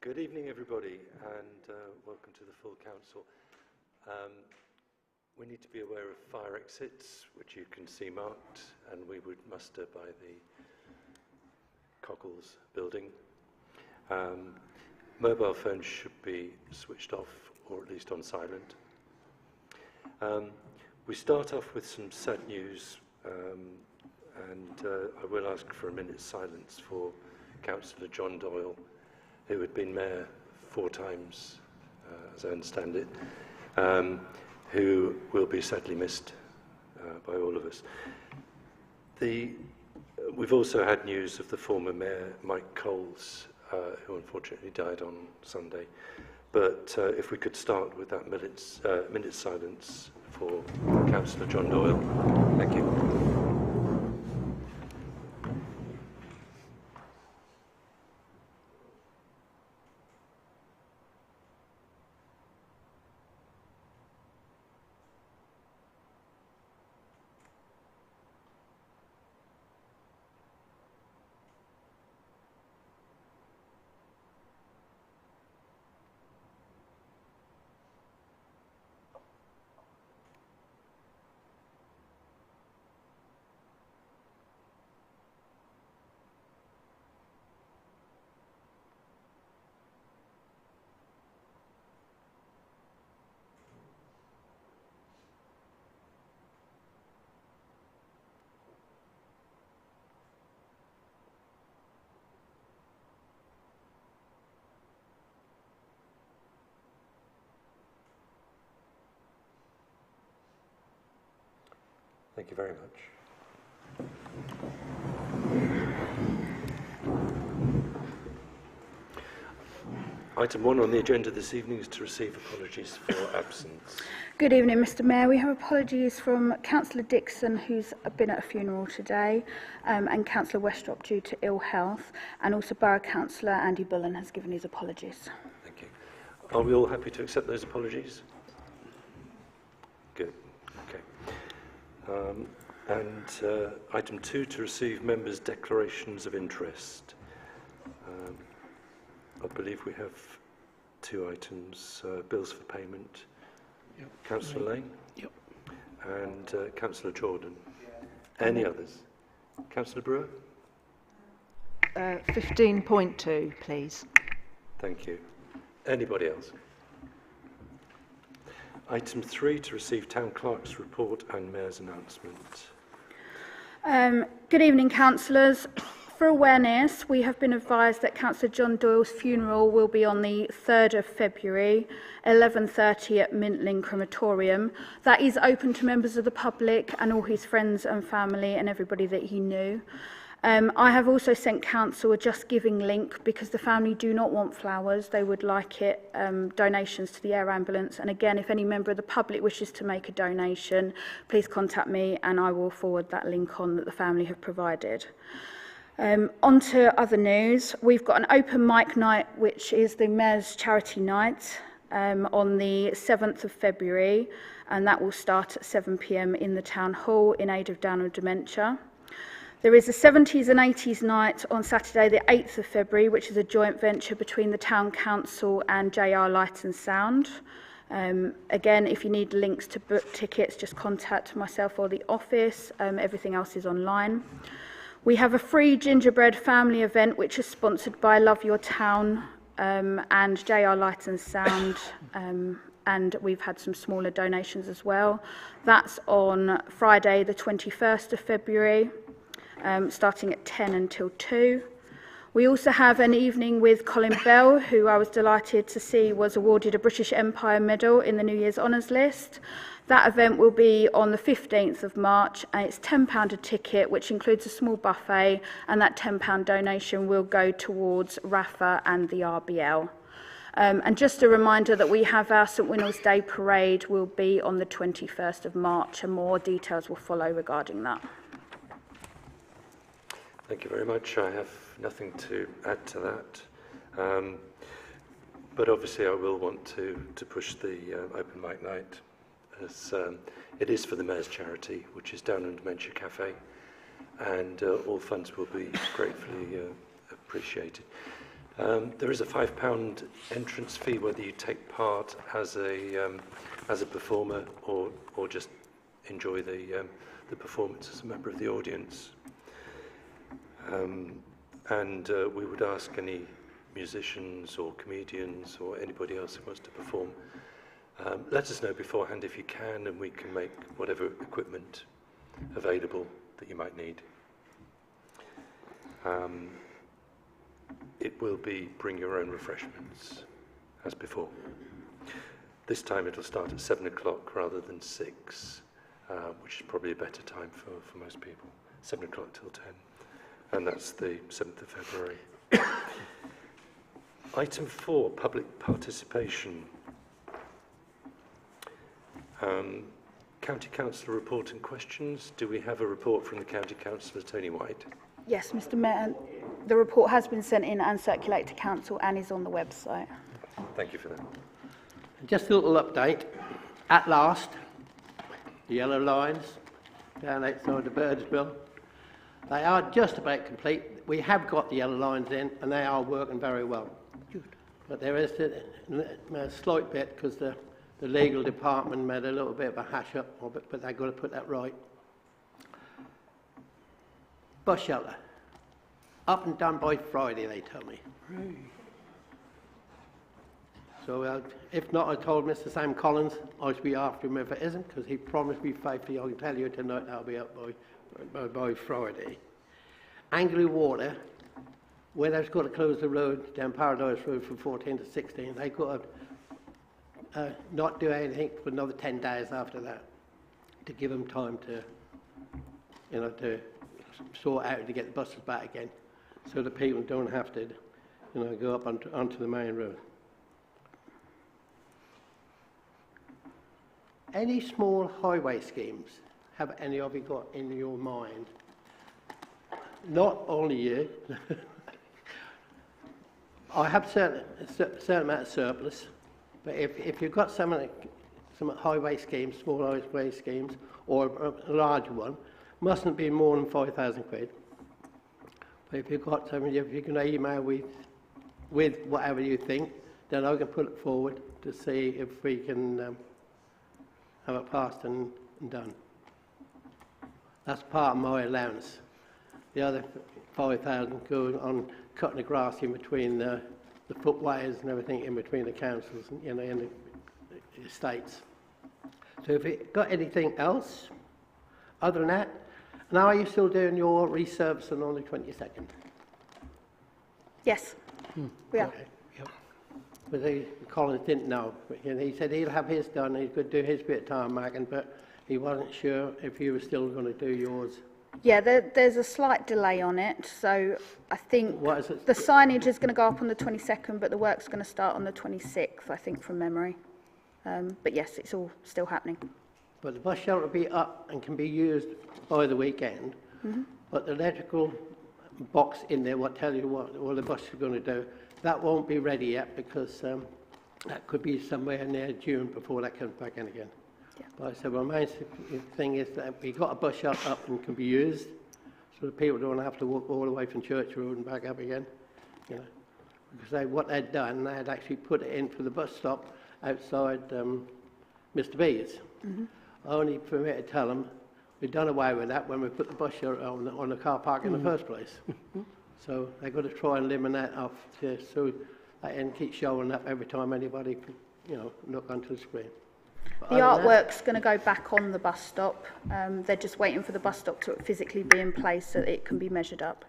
Good evening, everybody, and welcome to the full council. We need to be aware of fire exits, which you can see marked, and we would muster by the Cockles building. Mobile phones should be switched off, or at least on silent. We start off with some sad news, and I will ask for a minute's silence for Councillor John Doyle, who had been mayor 4 times, as I understand it, who will be sadly missed by all of us. We've also had news of the former mayor, Mike Coles, who unfortunately died on Sunday. But if we could start with that minute's silence for Councillor John Doyle. Thank you. Thank you very much. Item 1 on the agenda this evening is to receive apologies for absence. Good evening, Mr Mayor. We have apologies from Councillor Dixon, who's been at a funeral today, and Councillor Westrop due to ill health, and also Borough Councillor Andy Bullen has given his apologies. Thank you. Are we all happy to accept those apologies? Good. Okay. Item 2, to receive members' declarations of interest. I believe we have 2 items, bills for payment. Yep. Councillor Lane? Yep. And Councillor Jordan. Any others? Councillor Brewer? 15.2, please. Thank you. Anybody else? Item 3, to receive Town Clerk's report and Mayor's announcement. Good evening, councillors. For awareness, we have been advised that Councillor John Doyle's funeral will be on the 3rd of February, 11:30 at Mintling Crematorium. That is open to members of the public and all his friends and family and everybody that he knew. I have also sent council a Just Giving link because the family do not want flowers. They would like it, donations to the air ambulance. And again, if any member of the public wishes to make a donation, please contact me and I will forward that link on that the family have provided. On to other news. We've got an open mic night, which is the Mayor's Charity Night, on the 7th of February, and that will start at 7 p.m. in the Town Hall in aid of Downham dementia. There is a 70s and 80s night on Saturday the 8th of February, which is a joint venture between the Town Council and JR Light and Sound. Again, if you need links to book tickets, just contact myself or the office. Everything else is online. We have a free gingerbread family event, which is sponsored by Love Your Town and JR Light and Sound. And we've had some smaller donations as well. That's on Friday the 21st of February. Starting at 10 until 2. We also have an evening with Colin Bell, who I was delighted to see was awarded a British Empire Medal in the New Year's Honours List. That event will be on the 15th of March, and it's £10 a ticket, which includes a small buffet, and that £10 donation will go towards RAFA and the RBL. And just a reminder that we have our St Winel's Day Parade will be on the 21st of March, and more details will follow regarding that. Thank you very much. I have nothing to add to that. But obviously I will want to push the open mic night, as it is for the Mayor's charity, which is Downham Dementia Cafe, and all funds will be gratefully appreciated. There is a £5 entrance fee whether you take part as a performer or just enjoy the performance as a member of the audience. And we would ask any musicians or comedians or anybody else who wants to perform, let us know beforehand if you can, and we can make whatever equipment available that you might need. It will be bring your own refreshments, as before. This time it'll start at 7 o'clock rather than 6, which is probably a better time for most people. 7 o'clock till 10, and that's the 7th of February. Item 4, public participation. County Councillor report and questions. Do we have a report from the County Councillor, Tony White? Yes, Mr Mayor, the report has been sent in and circulated to Council and is on the website. Thank you for that. Just a little update. At last, the yellow lines down outside the Birdsville, they are just about complete. We have got the yellow lines in and they are working very well. But there is a slight bit because the legal department made a little bit of a hash up of it, but they've got to put that right. Bus shelter. Up and done by Friday, they tell me. So if not, I told Mr Sam Collins I should be after him if it isn't, because he promised me faithfully. I can tell you tonight that'll be up by Friday. Angry Water, where they've got to close the road down Paradise Road from 14 to 16, they've got to not do anything for another 10 days after that to give them time to, to sort out to get the buses back again, so the people don't have to, go up onto the main road. Any small highway schemes, have any of you got in your mind? Not only you. I have a certain amount of surplus, but if you've got some highway schemes, small highway schemes, or a larger one, mustn't be more than 5,000 quid. But if you've got something, if you can email with whatever you think, then I can put it forward to see if we can have it passed and done. That's part of my allowance. The other 5,000 goes on cutting the grass in between the footways and everything in between the councils and in the estates. So if you've got anything else other than that, now are you still doing your resurfacing on the 22nd? Yes, we are. Okay. Yep. But Collins didn't know. He said he'll have his done, he could do his bit of tarmacking, but he wasn't sure if you were still going to do yours. Yeah, there's a slight delay on it, so I think the signage is going to go up on the 22nd, but the work's going to start on the 26th, I think, from memory. But yes, it's all still happening. But the bus shelter will be up and can be used by the weekend, but the electrical box in there will tell you what all the bus is going to do. That won't be ready yet because that could be somewhere near June before that comes back in again. Yeah. But I said, well, my thing is that we've got a bus shelter up and can be used, so the people don't have to walk all the way from Church Road and back up again. Because what they'd done, they had actually put it in for the bus stop outside Mr B's. Only for me to tell them, we've done away with that when we put the bus shelter on the car park in the first place. So they've got to try and eliminate that off so they can keep showing up every time anybody, look onto the screen. But the artwork's going to go back on the bus stop. They're just waiting for the bus stop to physically be in place so that it can be measured up.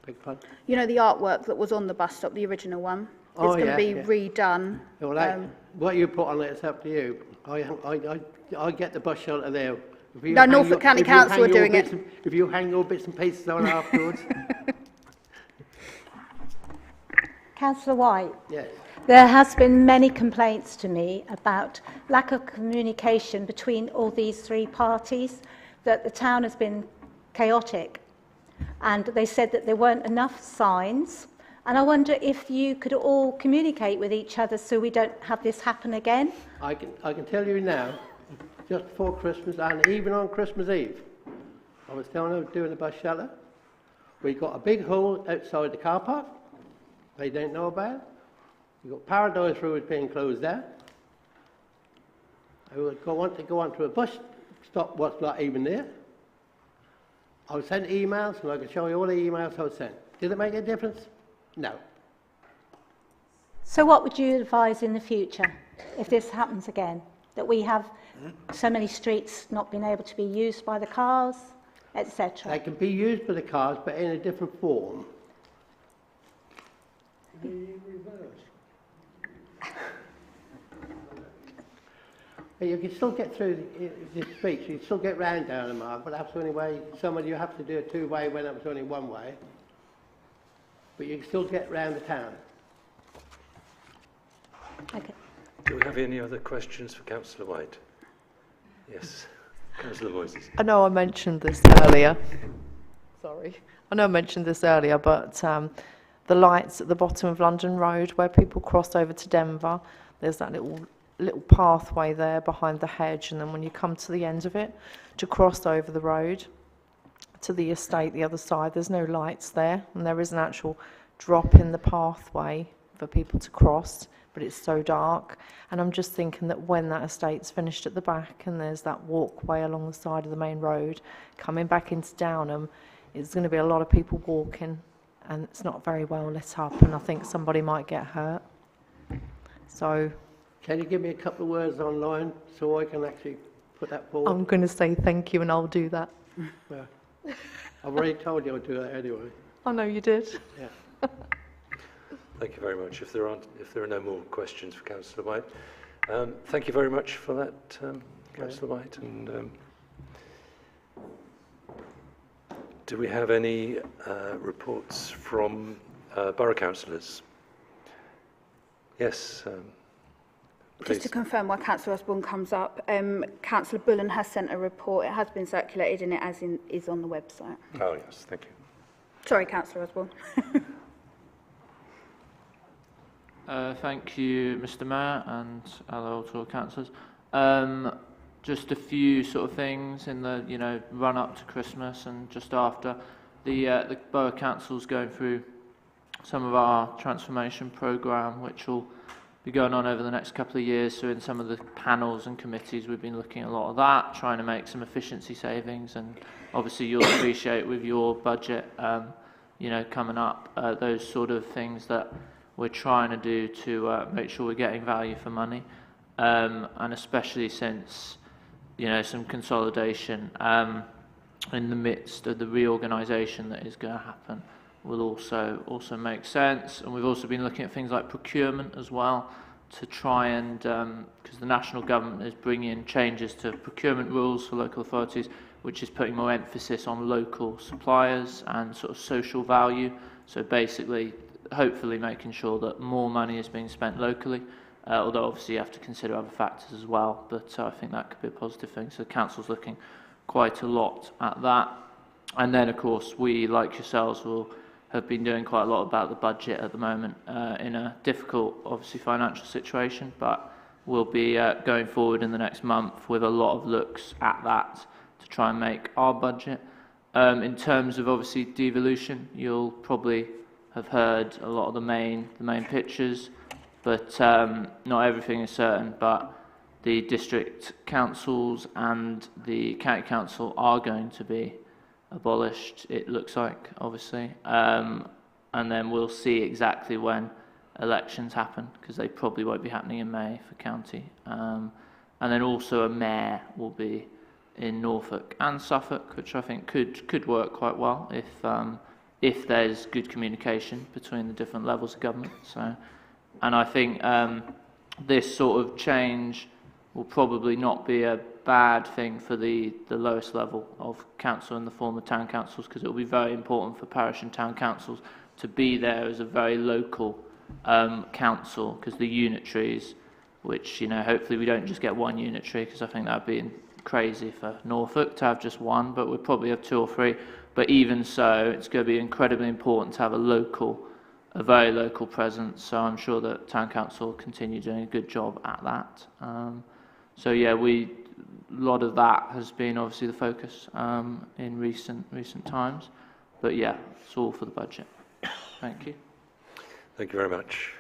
Big pardon? You know the artwork that was on the bus stop, the original one? It's going to be redone. Well, what you put on it, it's up to you. I get the bus shelter there. No, Norfolk County Council are doing it. If you hang your bits and pieces on afterwards. Councillor White. Yes. There has been many complaints to me about lack of communication between all these three parties, that the town has been chaotic, and they said that there weren't enough signs. And I wonder if you could all communicate with each other so we don't have this happen again. I can tell you now, just before Christmas and even on Christmas Eve, I was telling them doing the bus shelter. We got a big hole outside the car park. They don't know about it. You've got Paradise Road being closed there. I would want to go onto a bus stop what's not even there. I was sent emails, and I can show you all the emails I was sent. Did it make a difference? No. So what would you advise in the future if this happens again? That we have so many streets not being able to be used by the cars, etc. They can be used for the cars, but in a different form. But you can still get through this speech. You can still get round Downham Market, but that's the only way. Some of you have to do a two-way when it was only one way. But you can still get round the town. Okay. Do we have any other questions for Councillor White? Yes, Councillor Moises. I know I mentioned this earlier. Sorry. I know I mentioned this earlier, but the lights at the bottom of London Road where people cross over to Denver, there's that little pathway there behind the hedge, and then when you come to the end of it to cross over the road to the estate the other side, there's no lights there, and there is an actual drop in the pathway for people to cross, but it's so dark. And I'm just thinking that when that estate's finished at the back and there's that walkway along the side of the main road coming back into Downham, it's going to be a lot of people walking, and it's not very well lit up, and I think somebody might get hurt. So Can you give me a couple of words online so I can actually put that forward? I'm going to say thank you, and I'll do that. Well, I've already told you I'll do that anyway. I know you did. Yeah. Thank you very much. If there are no more questions for Councillor White, thank you very much for that, Councillor White. And do we have any reports from borough councillors? Yes. Just to confirm why Councillor Osborne comes up, Councillor Bullen has sent a report. It has been circulated and it is on the website. Oh yes, thank you. Sorry, Councillor Osborne. Thank you, Mr. Mayor, and hello to all councillors. Just a few sort of things in the run up to Christmas and just after. The borough council's going through some of our transformation programme, which will be going on over the next couple of years. So in some of the panels and committees, we've been looking at a lot of that, trying to make some efficiency savings, and obviously you'll appreciate with your budget, coming up, those sort of things that we're trying to do to make sure we're getting value for money, and especially since some consolidation in the midst of the reorganisation that is going to happen will also make sense. And we've also been looking at things like procurement as well, to try and because the national government is bringing in changes to procurement rules for local authorities, which is putting more emphasis on local suppliers and sort of social value. So basically, hopefully making sure that more money is being spent locally, although obviously you have to consider other factors as well, but I think that could be a positive thing. So the council's looking quite a lot at that. And then of course we, like yourselves, will have been doing quite a lot about the budget at the moment, in a difficult obviously financial situation, but we'll be going forward in the next month with a lot of looks at that to try and make our budget. In terms of obviously devolution, you'll probably have heard a lot of the main pictures, but not everything is certain. But the district councils and the county council are going to be abolished, it looks like, obviously, and then we'll see exactly when elections happen, because they probably won't be happening in May for county, and then also a mayor will be in Norfolk and Suffolk, which I think could work quite well if there's good communication between the different levels of government. So, and I think this sort of change will probably not be a bad thing for the lowest level of council and the former town councils, because it will be very important for parish and town councils to be there as a very local council, because the unitaries, which hopefully we don't just get one unitary, because I think that would be crazy for Norfolk to have just one, but we'll probably have 2 or 3. But even so, it's going to be incredibly important to have a very local presence. So I'm sure that town council will continue doing a good job at that. So yeah, a lot of that has been obviously the focus in recent times. But yeah, it's all for the budget. Thank you. Thank you very much.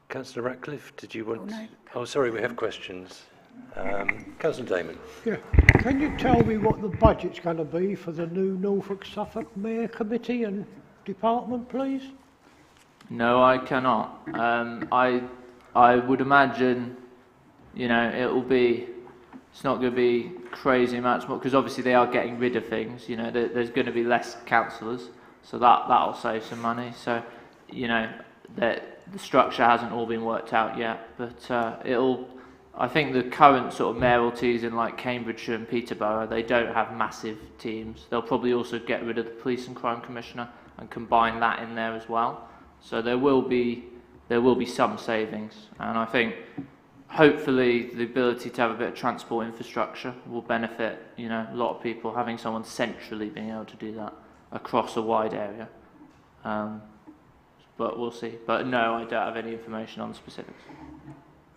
Councillor Ratcliffe, did you want... no. Oh, sorry, we have questions. Councillor Damon. Yeah. Can you tell me what the budget's going to be for the new Norfolk-Suffolk Mayor Committee and Department, please? No, I cannot. I would imagine, you know, it's not going to be crazy amounts more, because obviously they are getting rid of things. You know, there's going to be less councillors, so that'll save some money. So, you know, the structure hasn't all been worked out yet, but I think the current sort of mayoralties in like Cambridgeshire and Peterborough, they don't have massive teams. They'll probably also get rid of the Police and Crime Commissioner and combine that in there as well. So there will be some savings, and I think hopefully the ability to have a bit of transport infrastructure will benefit, you know, a lot of people, having someone centrally being able to do that across a wide area. But we'll see. But no, I don't have any information on the specifics.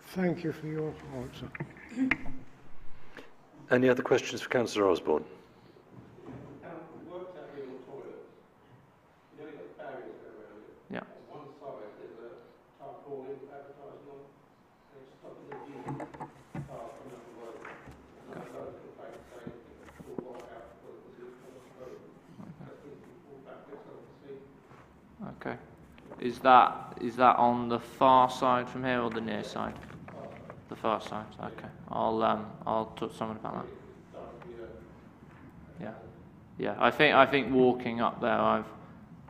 Thank you for your answer. Any other questions for Councillor Osborne? Yeah. One side there's a tarpaulin advertising on, and it's stopping the view far from the road. And I started to think saying it's all right out for the position on the road. That's been pulled back there so I can see. Okay. Is that on the far side from here or the near side? The far side. Okay. I'll talk to someone about that. Yeah. Yeah. I think walking up there, I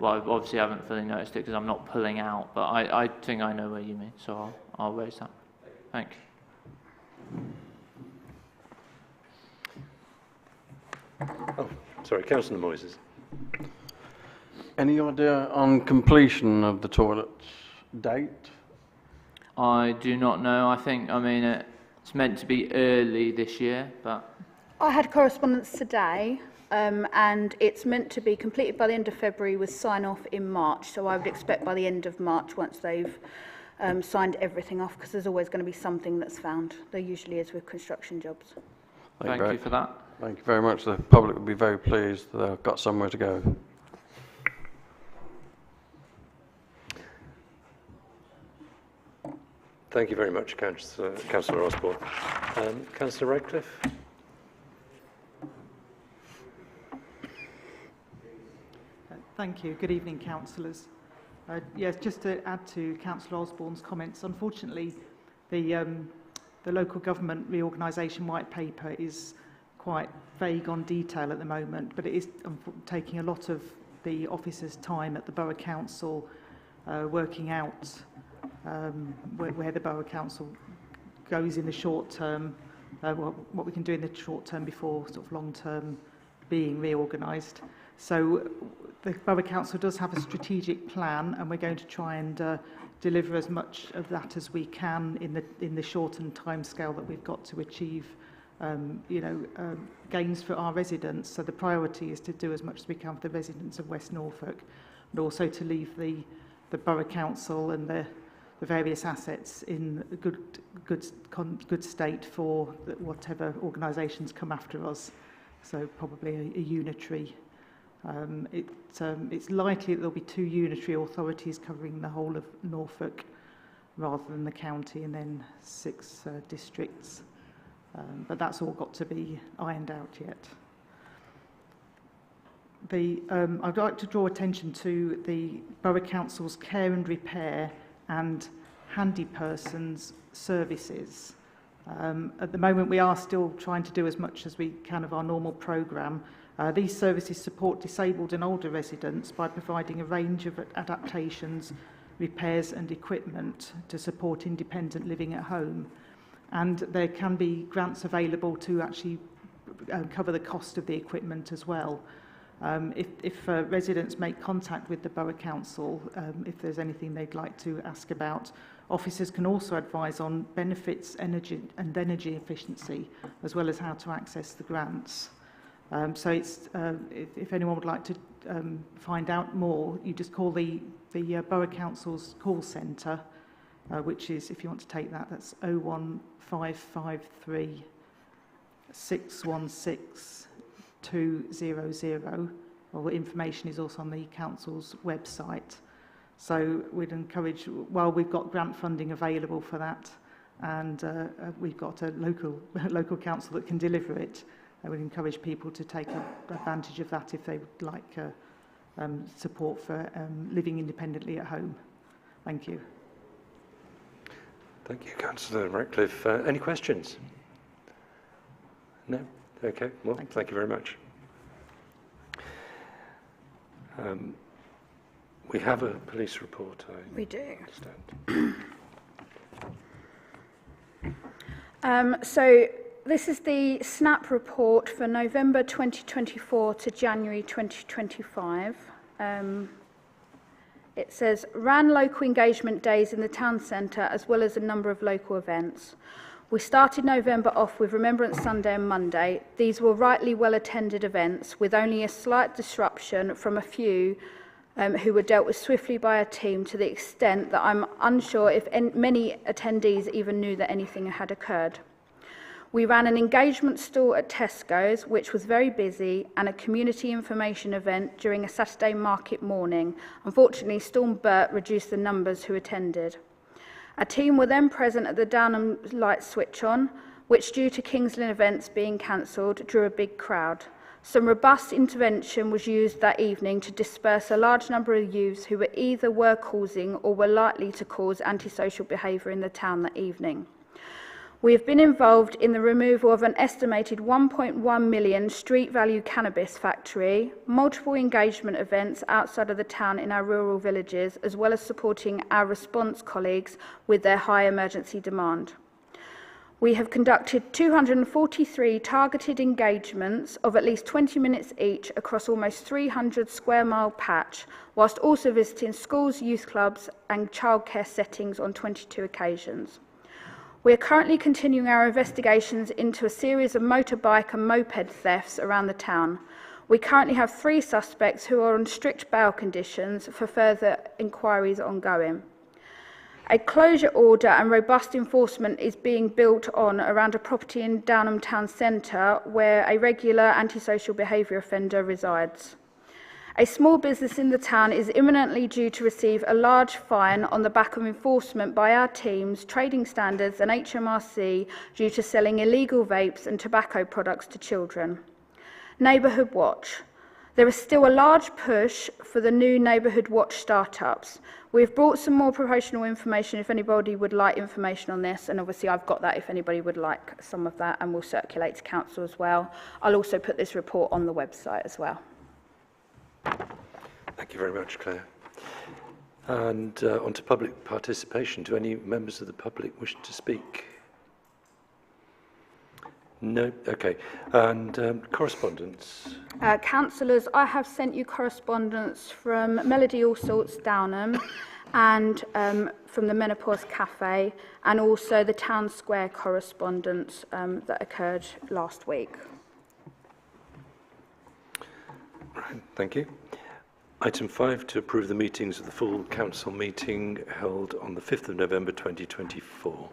obviously haven't fully noticed it because I'm not pulling out, but I think I know where you mean, so I'll raise that. Thank you. Oh, sorry, Councillor Moises. Any idea on completion of the toilets date? I do not know. I mean, it's meant to be early this year, but... I had correspondence today, and it's meant to be completed by the end of February with sign-off in March. So I would expect by the end of March, once they've signed everything off, because there's always going to be something that's found. There usually is with construction jobs. Thank you for that. Thank you very much. The public will be very pleased that they've got somewhere to go. Thank you very much, Councillor Osborne. Councillor Radcliffe? Thank you. Good evening, councillors. Yes, just to add to Councillor Osborne's comments, unfortunately, the local government reorganisation white paper is quite vague on detail at the moment, but it is taking a lot of the officers' time at the Borough Council working out where the Borough Council goes in the short term, what we can do in the short term before sort of long term being reorganised. So the Borough Council does have a strategic plan, and we're going to try and deliver as much of that as we can in the shortened timescale that we've got to achieve gains for our residents. So the priority is to do as much as we can for the residents of West Norfolk, and also to leave the Borough Council and the various assets in a good state for whatever organisations come after us. So probably a unitary. It's likely that there'll be 2 unitary authorities covering the whole of Norfolk, rather than the county, and then 6 districts. But that's all got to be ironed out yet. I'd like to draw attention to the Borough Council's care and repair and handy persons services. At the moment, we are still trying to do as much as we can of our normal programme. These services support disabled and older residents by providing a range of adaptations, repairs and equipment to support independent living at home. And there can be grants available to actually cover the cost of the equipment as well. If residents make contact with the Borough Council, if there's anything they'd like to ask about, officers can also advise on benefits, energy efficiency, as well as how to access the grants. So if anyone would like to find out more, you just call the Borough Council's call centre, which is, if you want to take that, that's 01553 616 200, or information is also on the council's website. So we'd encourage, while we've got grant funding available for that, and we've got a local council that can deliver it, I would encourage people to take advantage of that if they would like support for living independently at home. Thank you. Thank you, Councillor Ratcliffe. Any questions? No? Okay, well, thank you very much. We have a police report, We do. understand. So this is the SNAP report for November 2024 to January 2025. It says, ran local engagement days in the town centre as well as a number of local events. We started November off with Remembrance Sunday and Monday. These were rightly well attended events with only a slight disruption from a few who were dealt with swiftly by a team, to the extent that I'm unsure if many attendees even knew that anything had occurred. We ran an engagement stall at Tesco's, which was very busy, and a community information event during a Saturday market morning. Unfortunately, Storm Bert reduced the numbers who attended. A team were then present at the Downham light switch on, which, due to Kings Lynn events being cancelled, drew a big crowd. Some robust intervention was used that evening to disperse a large number of youths who were causing or were likely to cause antisocial behaviour in the town that evening. We have been involved in the removal of an estimated 1.1 million street value cannabis factory, multiple engagement events outside of the town in our rural villages, as well as supporting our response colleagues with their high emergency demand. We have conducted 243 targeted engagements of at least 20 minutes each across almost 300 square mile patch, whilst also visiting schools, youth clubs and childcare settings on 22 occasions. We are currently continuing our investigations into a series of motorbike and moped thefts around the town. We currently have 3 suspects who are on strict bail conditions, for further inquiries ongoing. A closure order and robust enforcement is being built on around a property in Downham Town Centre where a regular antisocial behaviour offender resides. A small business in the town is imminently due to receive a large fine on the back of enforcement by our teams, Trading Standards and HMRC due to selling illegal vapes and tobacco products to children. Neighbourhood Watch. There is still a large push for the new Neighbourhood Watch startups. We've brought some more promotional information if anybody would like information on this, and obviously I've got that if anybody would like some of that, and we'll circulate to council as well. I'll also put this report on the website as well. Thank you very much, Claire. And on to public participation. Do any members of the public wish to speak? No? Okay. And correspondence? Councillors, I have sent you correspondence from Melody All Sorts Downham and from the Menopause Cafe, and also the Town Square correspondence that occurred last week. Right, thank you. Item 5, to approve the meetings of the full council meeting held on the 5th of November 2024.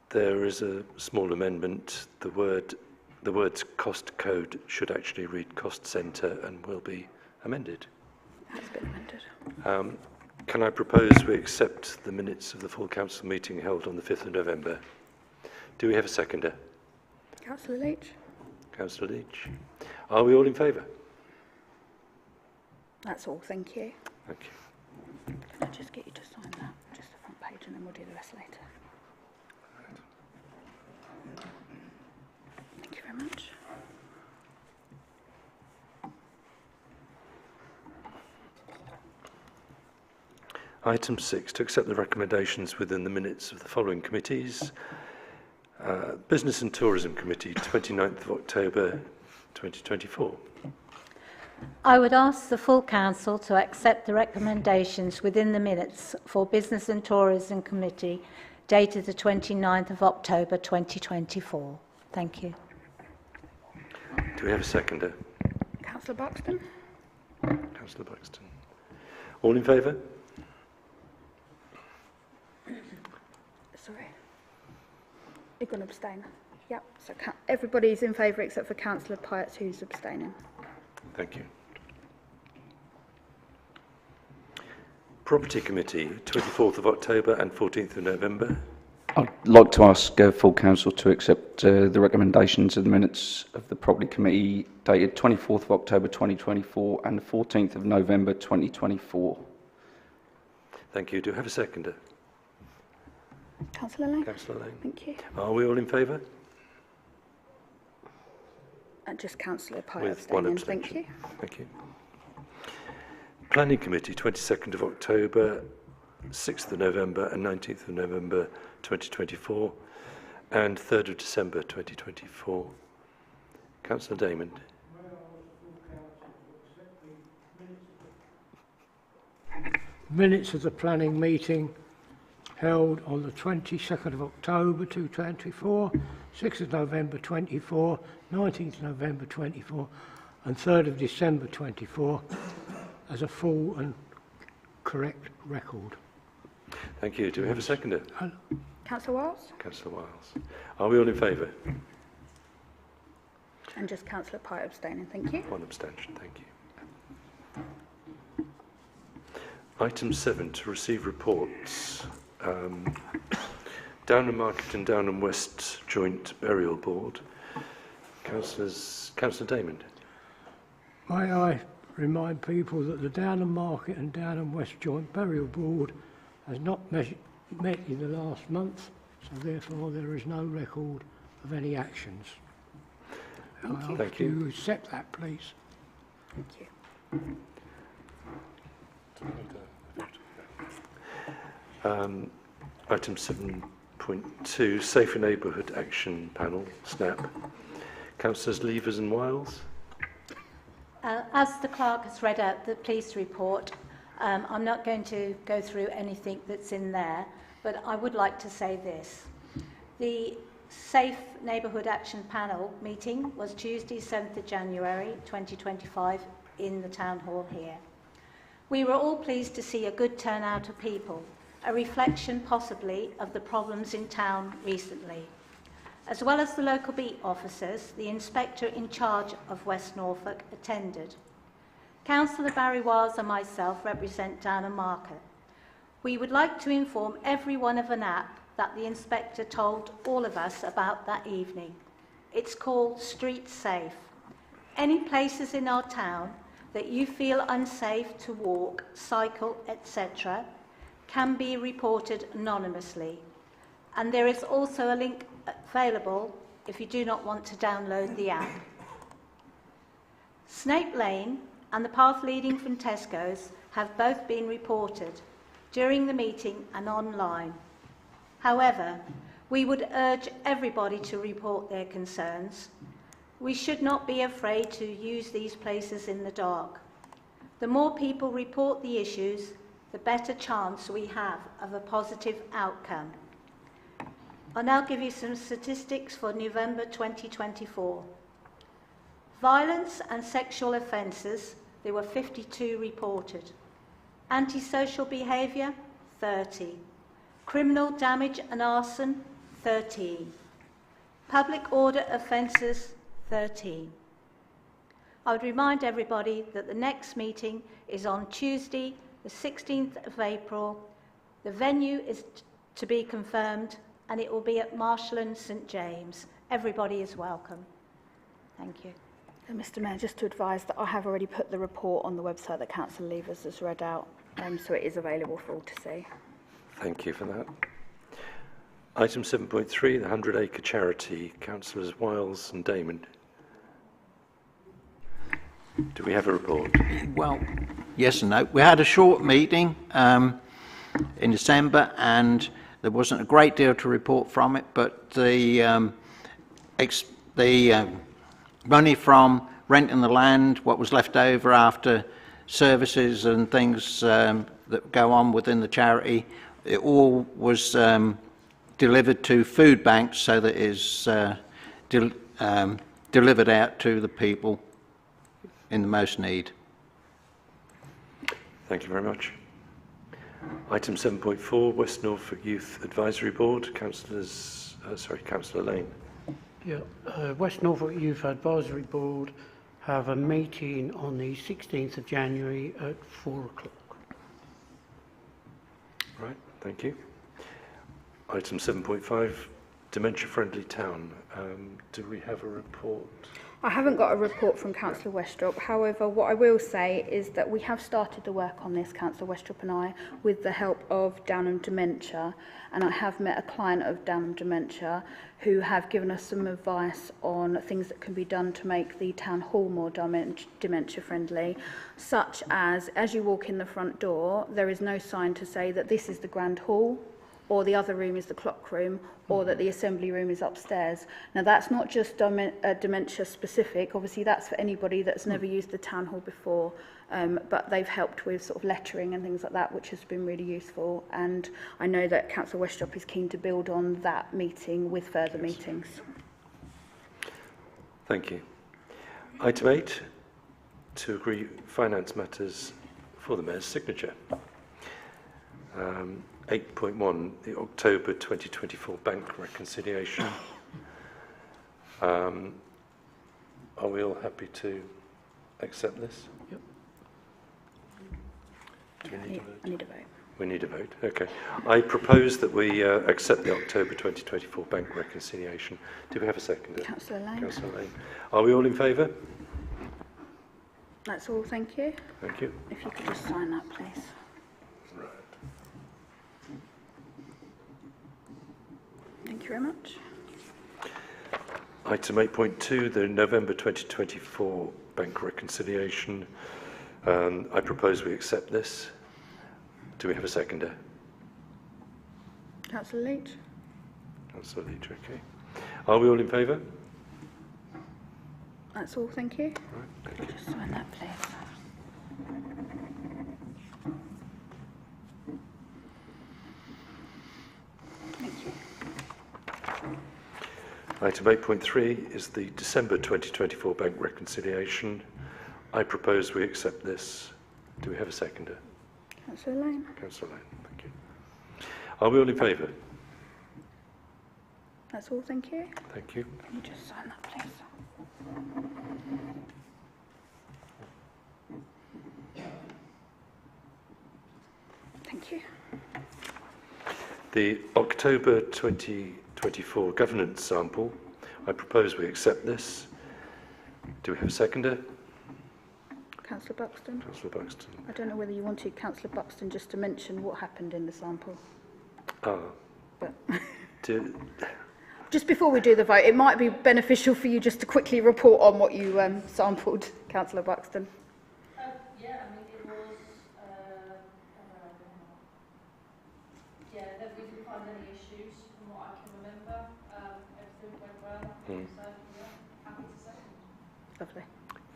There is a small amendment. The words cost code should actually read cost centre and will be amended. Has been amended. Can I propose we accept the minutes of the full council meeting held on the 5th of November? Do we have a seconder? Councillor Leach? Councillor Leach. Are we all in favour? That's all, thank you. Thank you. Can I just get you to sign that, just the front page, and then we'll do the rest later. Thank you very much. Item 6, to accept the recommendations within the minutes of the following committees. Business and Tourism Committee, 29th of October 2024. I would ask the full council to accept the recommendations within the minutes for Business and Tourism Committee dated the 29th of October 2024. Thank you. Do we have a seconder? Councillor Buxton? Councillor Buxton. All in favour? Sorry. You're going to abstain? Yep. So everybody's in favour except for Councillor Pietz, who's abstaining. Thank you. Property Committee, 24th of October and 14th of November. I'd like to ask full council to accept the recommendations of the minutes of the Property Committee dated 24th of October 2024 and the 14th of November 2024. Thank you. Do you have a seconder? Councillor Lane. Councillor Lane. Thank you. Are we all in favour? And just Councillor Pye With one abstaining. abstention. Thank you. Thank you. Planning Committee, 22nd of October, 6th of November and 19th of November 2024 and 3rd of December 2024. Councillor Damon. Minutes of the planning meeting held on the 22nd of October 2024, 6th of November 24, 19th November 24 and 3rd of December 24 as a full and correct record. Thank you. Do we have a seconder? Councillor Wiles. Councillor Wiles. Are we all in favour? And just Councillor Pye abstaining. Thank you. One abstention. Thank you. Item 7, to receive reports. Downham Market and Downham West Joint Burial Board. Councillor Damon. May I remind people that the Downham Market and Downham West Joint Burial Board has not met in the last month, so therefore there is no record of any actions. Thank you. You accept that, please. Thank you. Item 7.2, Safer Neighbourhood Action Panel, SNAP. Councillors Levers and Wiles. As the clerk has read out the police report, I'm not going to go through anything that's in there, but I would like to say this. The Safe Neighbourhood Action Panel meeting was Tuesday, 7th of January 2025 in the Town Hall here. We were all pleased to see a good turnout of people, a reflection possibly of the problems in town recently. As well as the local beat officers, the inspector in charge of West Norfolk attended. Councillor Barry Wiles and myself represent Downham Market. We would like to inform everyone of an app that the inspector told all of us about that evening. It's called Street Safe. Any places in our town that you feel unsafe to walk, cycle, etc., can be reported anonymously. And there is also a link available if you do not want to download the app. Snape Lane and the path leading from Tesco's have both been reported during the meeting and online. However, we would urge everybody to report their concerns. We should not be afraid to use these places in the dark. The more people report the issues, the better chance we have of a positive outcome. I'll now give you some statistics for November 2024. Violence and sexual offences, there were 52 reported. Antisocial behaviour, 30. Criminal damage and arson, 13. Public order offences, 13. I would remind everybody that the next meeting is on Tuesday, the 16th of April. The venue is to be confirmed and it will be at Marshland St James. Everybody is welcome. Thank you. Mr Mayor, just to advise that I have already put the report on the website that Councillor Levers has read out, so it is available for all to see. Thank you for that. Item 7.3, the 100-acre charity. Councillors Wiles and Damon. Do we have a report? Well, yes and no. We had a short meeting in December and there wasn't a great deal to report from it, but the money from renting the land, what was left over after services and things that go on within the charity, it all was delivered to food banks so that it is delivered out to the people in the most need. Thank you very much. Item 7.4, West Norfolk Youth Advisory Board. Councillor Lane. Yeah, West Norfolk Youth Advisory Board have a meeting on the 16th of January at 4 o'clock. Right, thank you. Item 7.5, dementia-friendly town. Do we have a report? I haven't got a report from Councillor Westrop. However, what I will say is that we have started the work on this, Councillor Westrop and I, with the help of Downham Dementia, and I have met a client of Downham Dementia who have given us some advice on things that can be done to make the town hall more dementia friendly, such as you walk in the front door, there is no sign to say that this is the grand hall, or the other room is the clock room, or that the assembly room is upstairs. Now, that's not just dementia specific. Obviously, that's for anybody that's never used the town hall before, but they've helped with sort of lettering and things like that, which has been really useful. And I know that Councillor Westrop is keen to build on that meeting with further meetings. Thank you. Item 8, to agree finance matters for the Mayor's signature. 8.1, the October 2024 bank reconciliation. Are we all happy to accept this? Yep. Do we need a vote? I need a vote. We need a vote, okay. I propose that we accept the October 2024 bank reconciliation. Do we have a seconder? Councillor Lane. Councillor Lane. Are we all in favour? That's all, thank you. Thank you. If you could just sign that, please. Thank you very much. Item 8.2, the November 2024 bank reconciliation. I propose we accept this. Do we have a seconder? Councillor Leach. Councillor Leach, okay. Are we all in favour? That's all, thank you. Right, Could you just sign that, please? Thank you. Item 8.3 is the December 2024 bank reconciliation. I propose we accept this. Do we have a seconder? Councillor Lane. Councillor Lane, thank you. Are we all in favour? That's all, thank you. Thank you. Can you just sign that, please? Thank you. The October 2024 governance sample. I propose we accept this. Do we have a seconder? Councillor Buxton. Councillor Buxton. I don't know whether you wanted Councillor Buxton just to mention what happened in the sample. But just before we do the vote, it might be beneficial for you just to quickly report on what you sampled, Councillor Buxton. Yeah, I mean, it was, that we didn't find any issues from what I can remember. Everything went well. So, yeah, happy to say. Lovely.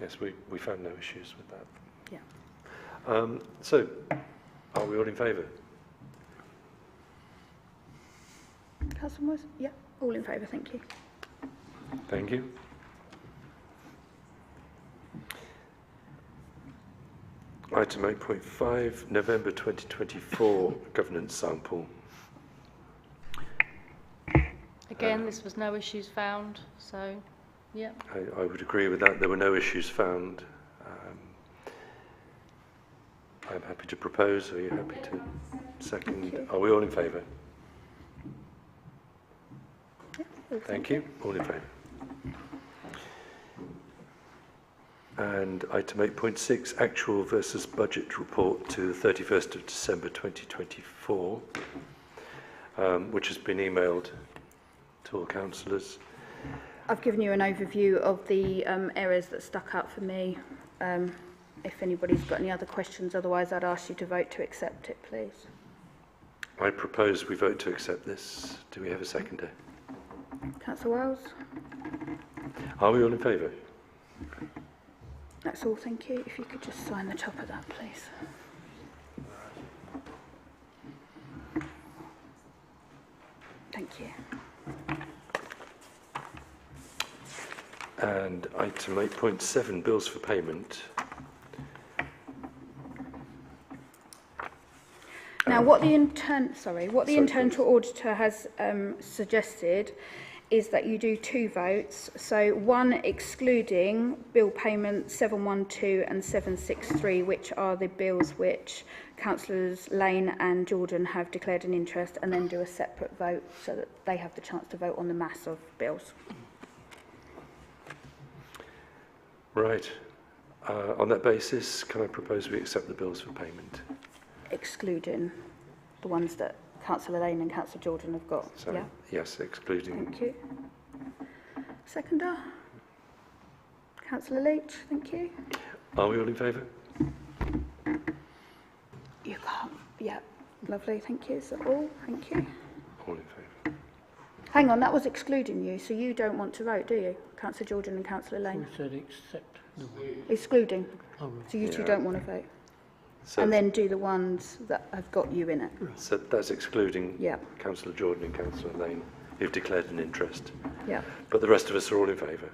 Yes, we found no issues with that. Yeah. So, are we all in favour? Councillor Moyes? Yeah, all in favour, thank you. Thank you. Item 8.5, November 2024 governance sample. Again, this was no issues found, so, yeah. I would agree with that. There were no issues found. I'm happy to propose. Are you happy to second? Are we all in favour? Yeah, Thank you. All in favour. And item 8.6, actual versus budget report to the 31st of December 2024, which has been emailed to all councillors. I've given you an overview of the areas that stuck out for me. If anybody's got any other questions, otherwise I'd ask you to vote to accept it, please. I propose we vote to accept this. Do we have a seconder? Councillor Wells? Are we all in favour? That's all, thank you. If you could just sign the top of that, please. Thank you. And item 8.7, bills for payment. Now, what the internal auditor has suggested is that you do two votes. So one excluding bill payment 712 and 763, which are the bills which Councillors Lane and Jordan have declared an interest, and then do a separate vote so that they have the chance to vote on the mass of bills. Right. On that basis, can I propose we accept the bills for payment? Excluding the ones that Councillor Lane and Councillor Jordan have got. So, Yeah. yes, excluding. Thank you. Seconder. Councillor Leach. Thank you. Are we all in favour? You can't. Yeah. Lovely. Thank you. Is that all? Thank you. All in favour. Hang on, that was excluding you, so you don't want to vote, do you? Councillor Jordan and Councillor Lane. We said accept. Excluding. Oh, right. So you two Yeah. don't want to vote. So, And then do the ones that have got you in it. so that's excluding Yeah. Councillor Jordan and Councillor Lane, who've declared an interest. Yeah. But the rest of us are all in favour.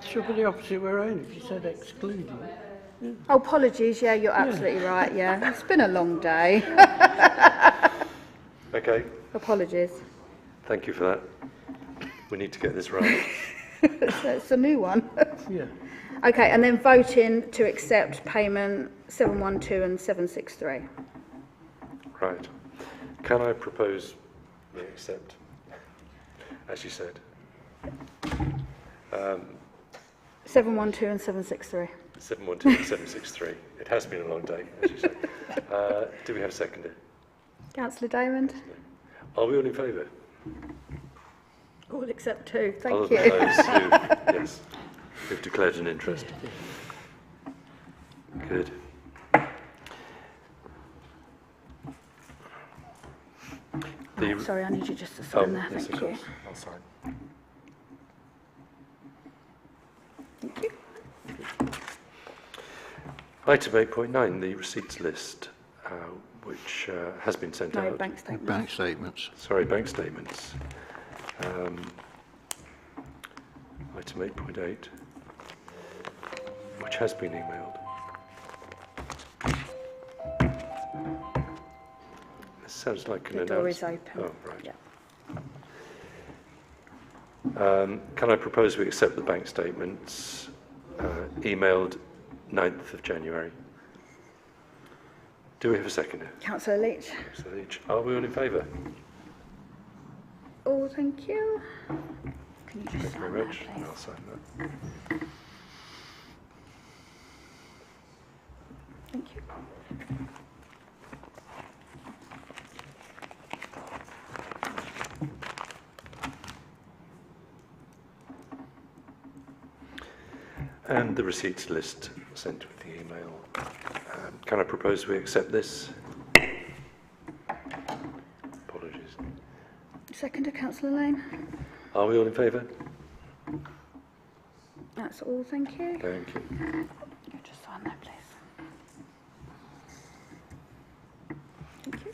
Should be the opposite way around if you said excluding. Oh, apologies. Yeah, you're absolutely right. Yeah. It's been a long day. Okay, Apologies. thank you for that. We need to get this right. So it's a new one. Yeah. Okay, and then voting to accept payment 712 and 763. Right. Can I propose we accept, as you said? 712 and 763. 712 and 763. It has been a long day, as you said. Do we have a seconder? Councillor Diamond. Are we all in favour? All except two. Thank Other you. than those who, yes, who've declared an interest. Good. Oh, sorry, I need you just to sign there. yes, Thank of you. course. I'll sign. Thank you. Item 8.9, the receipts list, which has been sent No, out. bank statement. Bank statements. Sorry, bank statements. Item 8.8, which has been emailed. This sounds like an The door is announcement. open. Oh, right. Yeah. Can I propose we accept the bank statements emailed 9th of January? Do we have a seconder? Councillor Leach. Councillor Leach. Are we all in favour? Oh, thank you. Can you just Thank you sign very that, much. please? I'll sign that. Thank you. And the receipts list sent with the email. Can I propose we accept this? Apologies. Seconder, Councillor Lane. Are we all in favour? That's all, thank you. Thank you. You just sign that, please. Thank you.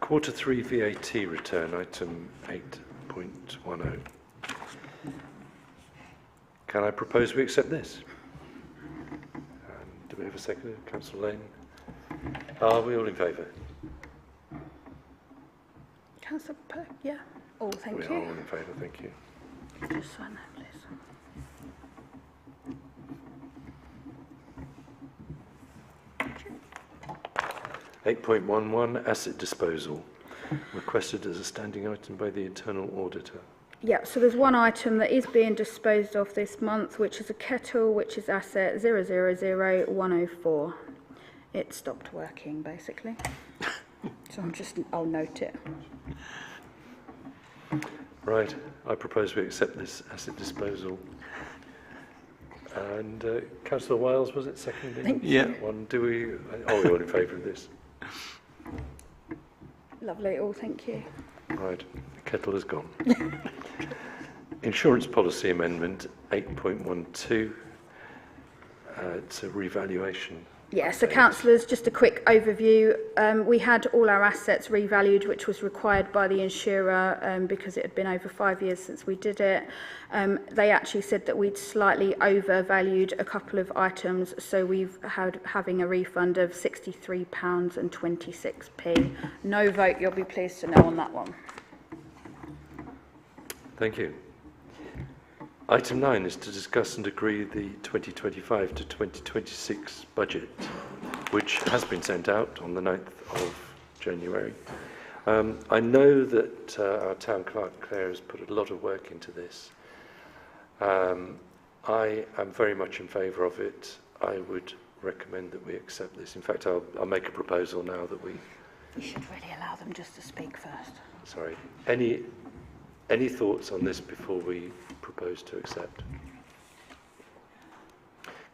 Quarter 3 VAT return, item 8.10. Can I propose we accept this? Do we have a second? Councillor Lane? Are we all in favour? Councillor Perk, yeah. Oh, thank We you. are all in favour, thank you. Just sign that, please. 8.11, asset disposal, requested as a standing item by the internal auditor. Yeah, so there's one item that is being disposed of this month, which is a kettle, which is asset 000104. It stopped working, basically. So I'll note it. Right, I propose we accept this asset disposal. And Councillor Wiles, was it seconding? Thank you. Yeah. That one? Are we all in favour of this? Lovely, all thank you. Right, the kettle is gone. Insurance policy amendment 8.12. It's a revaluation Yeah, so councillors, just a quick overview. We had all our assets revalued, which was required by the insurer because it had been over 5 years since we did it. They actually said that we'd slightly overvalued a couple of items, so we've had having a refund of £63.26. No vote, you'll be pleased to know, on that one. Thank you. Item 9 is to discuss and agree the 2025 to 2026 budget, which has been sent out on the 9th of January. I know that our town clerk, Claire, has put a lot of work into this. I am very much in favour of it. I would recommend that we accept this. In fact, I'll make a proposal now that we... You should really allow them just to speak first. Sorry. Any thoughts on this before we propose to accept?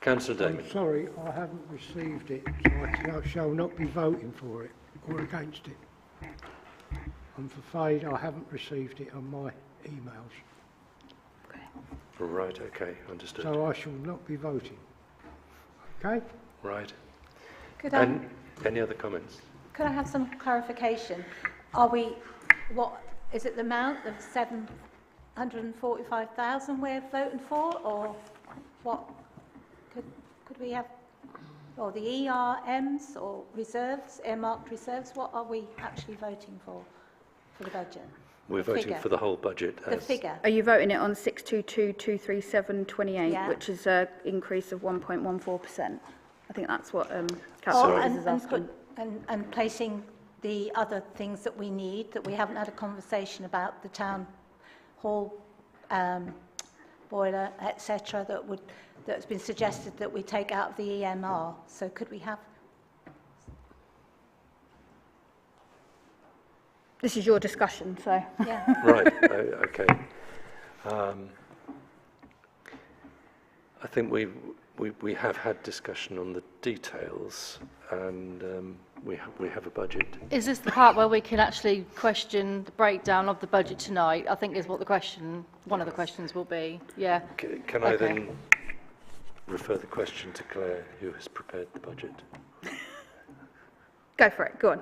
Councillor Damon. I'm sorry, I haven't received it, so I shall not be voting for it or against it. I'm afraid I haven't received it on my emails. Right, okay, understood. So I shall not be voting. Okay? Right. Could And any other comments? I have some clarification? Are we, what, is it the amount of 745,000 we're voting for, or what? Could we have, or the ERMs or reserves, earmarked reserves, what are we actually voting for the budget? We're voting for the whole budget. The figure. Are you voting it on 622,237.28, Yeah. which is an increase of 1.14%? I think that's what councillor is asking. And placing the other things that we need, that we haven't had a conversation about, the town hall boiler, etc., that's been suggested that we take out of the EMR. So could we have... This is your discussion, so... Yeah. Right, okay. I think we have had discussion on the details, and we have a budget. Is this the part where we can actually question the breakdown of the budget tonight? I think is what the question, one of the questions will be. Yeah. Can I then refer the question to Claire, who has prepared the budget? Go for it, go on.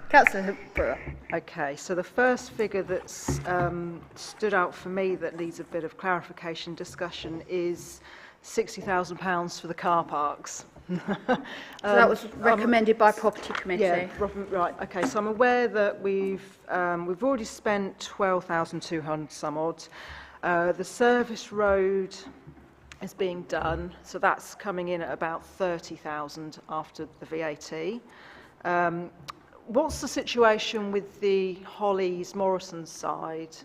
Councillor Brewer. Okay, so the first figure that's stood out for me that needs a bit of clarification discussion is £60,000 for the car parks. So that was recommended by Property Committee. Yeah, right. Okay, so I'm aware that we've already spent 12,200 some odd. The service road is being done, so that's coming in at about 30,000 after the VAT. What's the situation with the Hollies Morrison side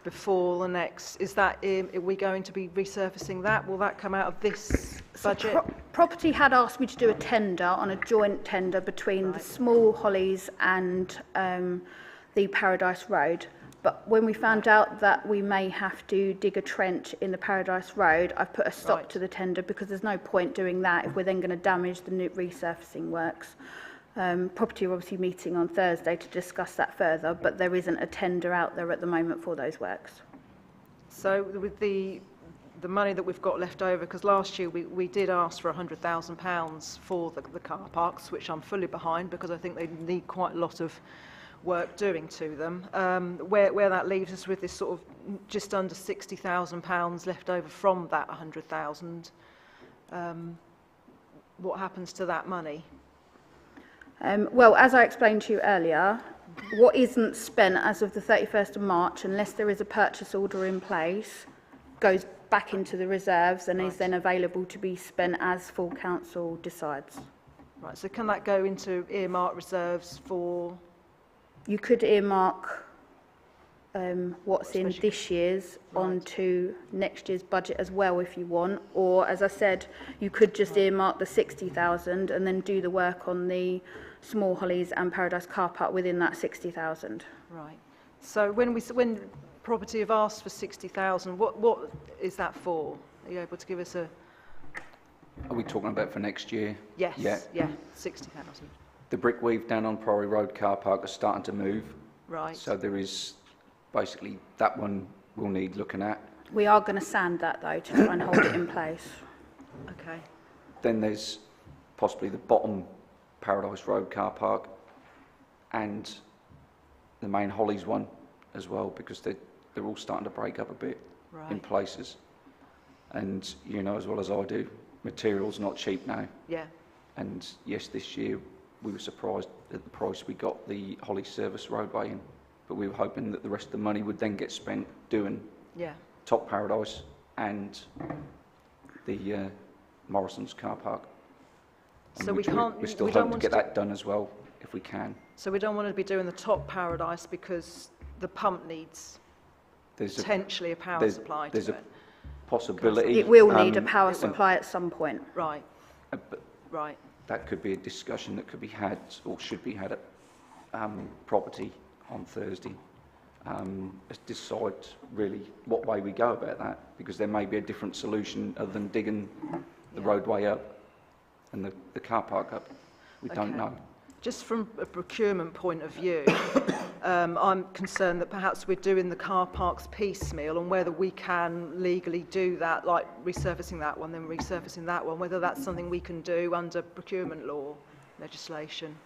before the next? Is that, are we going to be resurfacing that? Will that come out of this budget? Property had asked me to do a tender, on a joint tender between the small Hollies and the Paradise Road. But when we found out that we may have to dig a trench in the Paradise Road, I've put a stop to the tender, because there's no point doing that if we're then going to damage the new resurfacing works. Property are obviously meeting on Thursday to discuss that further, but there isn't a tender out there at the moment for those works. So with the money that we've got left over, because last year we did ask for £100,000 for the car parks, which I'm fully behind, because I think they need quite a lot of work doing to them. Where that leaves us with this sort of just under £60,000 left over from that 100,000, what happens to that money? Well, as I explained to you earlier, what isn't spent as of the 31st of March, unless there is a purchase order in place, goes back into the reserves and is then available to be spent as full council decides. Right, so can that go into earmark reserves for... You could earmark what's in this year's onto next year's budget as well if you want, or as I said, you could just earmark the 60,000 and then do the work on the Small Hollies and Paradise car park within that 60,000. Right. So when property have asked for 60,000, what is that for? Are you able to give us a... Are we talking about for next year? Yes. Yeah. 60,000. The brick weave down on Priory Road car park is starting to move. Right. So there is basically that one will need looking at. We are going to sand that though to try and hold it in place. Okay. Then there's possibly the bottom Paradise Road car park and the main Hollies one as well, because they're all starting to break up a bit in places. And you know as well as I do, material's not cheap now. Yeah. And yes, this year we were surprised at the price we got the Holly Service roadway in, but we were hoping that the rest of the money would then get spent doing Top Paradise and the Morrison's car park. So we can't. We're still hoping to get that done as well, if we can. So we don't want to be doing the Top Paradise because the pump needs potentially a power supply to it. There's a possibility. It will need a power supply at some point. Right. Right. That could be a discussion that could be had or should be had at property on Thursday. Decide really what way we go about that, because there may be a different solution other than digging the roadway up and the car park up. We don't know. Just from a procurement point of view, I'm concerned that perhaps we're doing the car parks piecemeal, and whether we can legally do that, like resurfacing that one, then resurfacing that one, whether that's something we can do under procurement law legislation.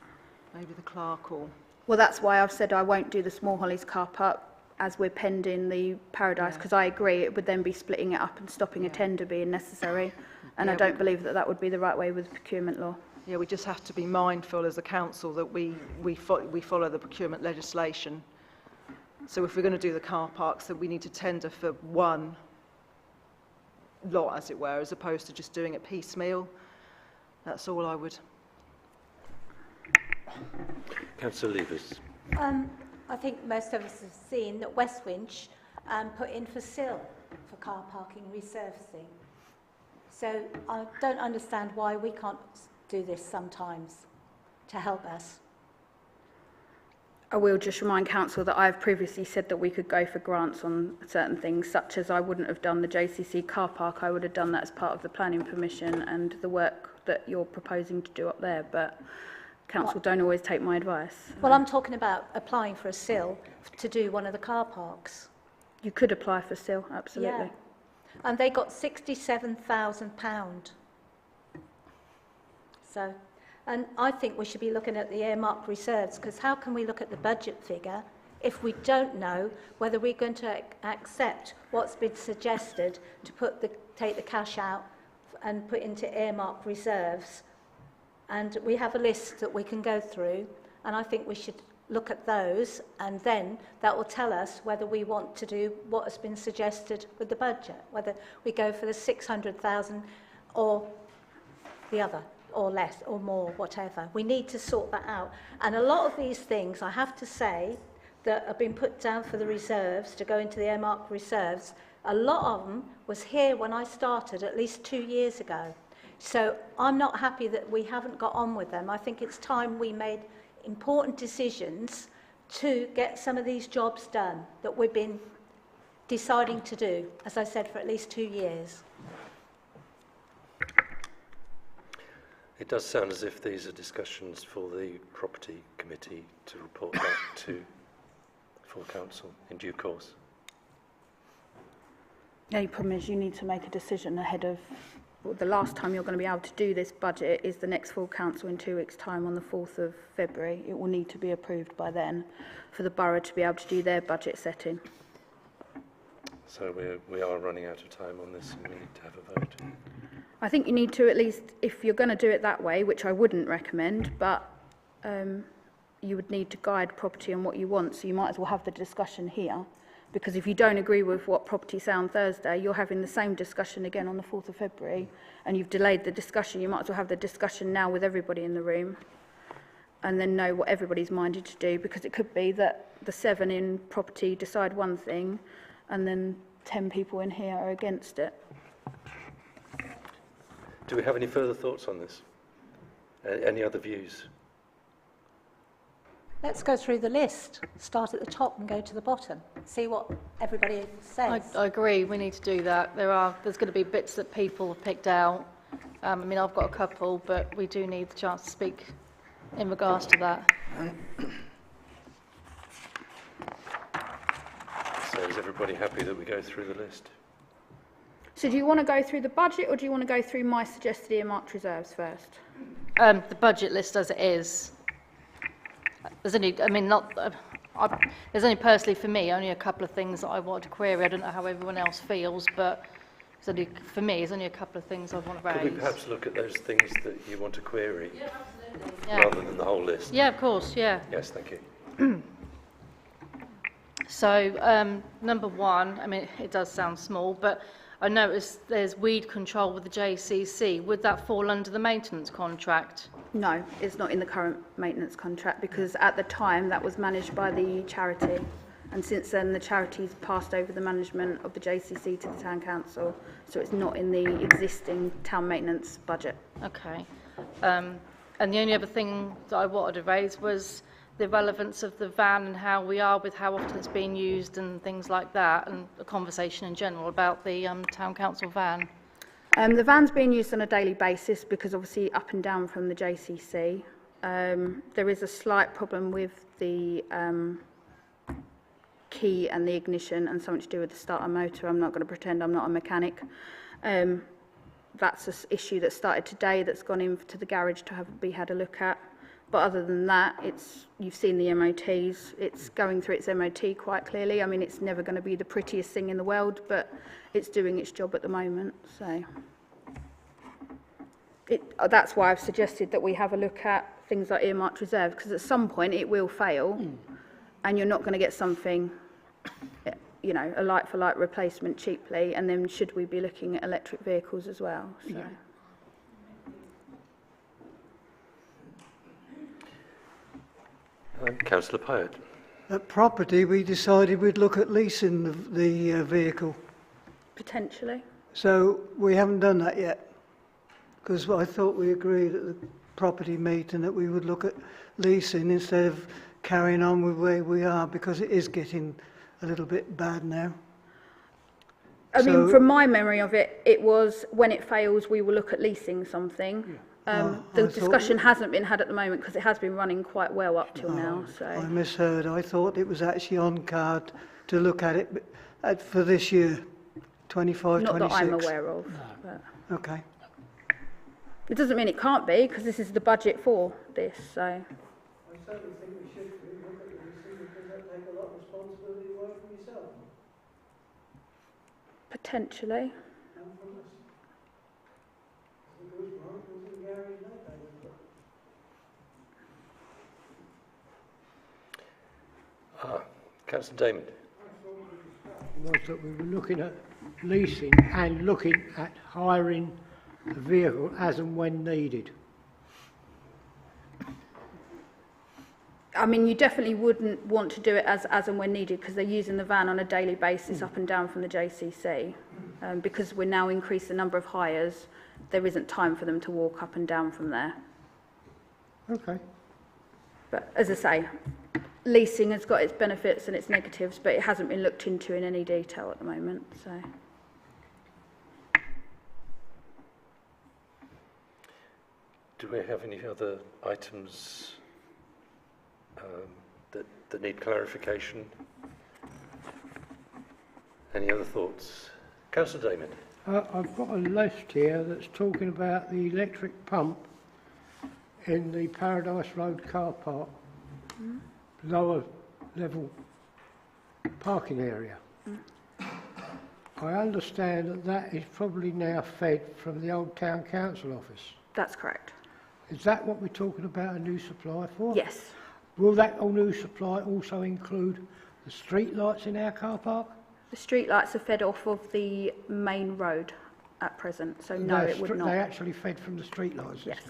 Maybe the clerk or... Well, that's why I've said I won't do the Small Hollies car park as we're pending the Paradise, because I agree it would then be splitting it up and stopping a tender being necessary, and I don't believe that that would be the right way with procurement law. Yeah, we just have to be mindful as a council that we follow the procurement legislation. So if we're going to do the car parks, then we need to tender for one lot, as it were, as opposed to just doing it piecemeal. That's all I would... Councillor Levers. I think most of us have seen that West Winch put in for SIL for car parking resurfacing. So I don't understand why we can't do this sometimes to help us. I will just remind Council that I've previously said that we could go for grants on certain things, such as I wouldn't have done the JCC car park, I would have done that as part of the planning permission and the work that you're proposing to do up there, but Council don't always take my advice. Well, I'm talking about applying for a SIL to do one of the car parks. You could apply for SIL, absolutely. Yeah. And they got £67,000. So, and I think we should be looking at the earmarked reserves, because how can we look at the budget figure if we don't know whether we're going to accept what's been suggested to take the cash out and put into earmarked reserves? And we have a list that we can go through, and I think we should look at those, and then that will tell us whether we want to do what has been suggested with the budget, whether we go for the 600,000 or the other, or less, or more, whatever. We need to sort that out. And a lot of these things, I have to say, that have been put down for the reserves, to go into the earmarked reserves, a lot of them was here when I started at least 2 years ago. So I'm not happy that we haven't got on with them. I think it's time we made important decisions to get some of these jobs done that we've been deciding to do, as I said, for at least 2 years. It does sound as if these are discussions for the property committee to report back to full council in due course. The only problem is you need to make a decision ahead of... Well, the last time you're going to be able to do this budget is the next full council in 2 weeks' time on the 4th of February. It will need to be approved by then for the borough to be able to do their budget setting. So we are running out of time on this, and we need to have a vote. I think you need to, at least, if you're going to do it that way, which I wouldn't recommend, but you would need to guide property on what you want, so you might as well have the discussion here. Because if you don't agree with what property say on Thursday, you're having the same discussion again on the 4th of February, and you've delayed the discussion. You might as well have the discussion now with everybody in the room, and then know what everybody's minded to do, because it could be that the 7 in property decide one thing, and then 10 people in here are against it. Do we have any further thoughts on this? Any other views? Let's go through the list, start at the top and go to the bottom, see what everybody says. I agree, we need to do that. There's going to be bits that people have picked out. I mean, I've got a couple, but we do need the chance to speak in regards to that. So is everybody happy that we go through the list? So do you want to go through the budget, or do you want to go through my suggested earmarked reserves first? The budget list as it is. There's only, I mean, not. There's only personally for me only a couple of things that I want to query. I don't know how everyone else feels, but it's only, for me, there's only a couple of things I want to raise. Could we perhaps look at those things that you want to query, Yeah. rather than the whole list? Yeah, of course. Yeah. Yes, thank you. So, number one, I mean, it does sound small, but I noticed there's weed control with the JCC. Would that fall under the maintenance contract? No, it's not in the current maintenance contract because at the time that was managed by the charity, and since then the charity's passed over the management of the JCC to the town council, so it's not in the existing town maintenance budget. Okay. And the only other thing that I wanted to raise was the relevance of the van and how we are with how often it's being used and things like that, and a conversation in general about the town council van. The van's being used on a daily basis because obviously up and down from the JCC. There is a slight problem with the key and the ignition and something to do with the starter motor. I'm not going to pretend I'm not a mechanic. That's an issue that started today that's gone into the garage to be had a look at. But other than that, you've seen the MOTs. It's going through its MOT quite clearly. I mean, it's never going to be the prettiest thing in the world, but it's doing its job at the moment. So that's why I've suggested that we have a look at things like earmarked reserve, because at some point it will fail, and you're not going to get something, you know, a like-for-like replacement cheaply. And then should we be looking at electric vehicles as well? So. Yeah. Councillor Pyatt. At property, we decided we'd look at leasing the vehicle. Potentially. So we haven't done that yet, because I thought we agreed at the property meeting that we would look at leasing instead of carrying on with where we are, because it is getting a little bit bad now. I mean, from my memory of it, it was when it fails, we will look at leasing something. Yeah. The discussion hasn't been had at the moment because it has been running quite well up till now. So I misheard. I thought it was actually on card to look at it for this year, 25, not 26. that I'm aware of. No. But okay. It doesn't mean it can't be, because this is the budget for this. So I certainly think we should look at the leasing, because that takes a lot of responsibility away from yourself. potentially. Councillor Damon. Was that we were looking at leasing and looking at hiring a vehicle as and when needed. I mean, you definitely wouldn't want to do it as and when needed, because they're using the van on a daily basis up and down from the JCC. Because we're now increasing the number of hires, there isn't time for them to walk up and down from there. Okay. But as I say, leasing has got its benefits and its negatives, but it hasn't been looked into in any detail at the moment. So. Do we have any other items that need clarification? Any other thoughts? Councillor Damon. I've got a list here that's talking about the electric pump in the Paradise Road car park, lower level parking area. I understand that that is probably now fed from the old town council office. That's correct. Is that what we're talking about, a new supply for? Yes. Will that new supply also include the street lights in our car park? The street lights are fed off of the main road at present, so no, it would not. They actually fed from the street lights? Yes.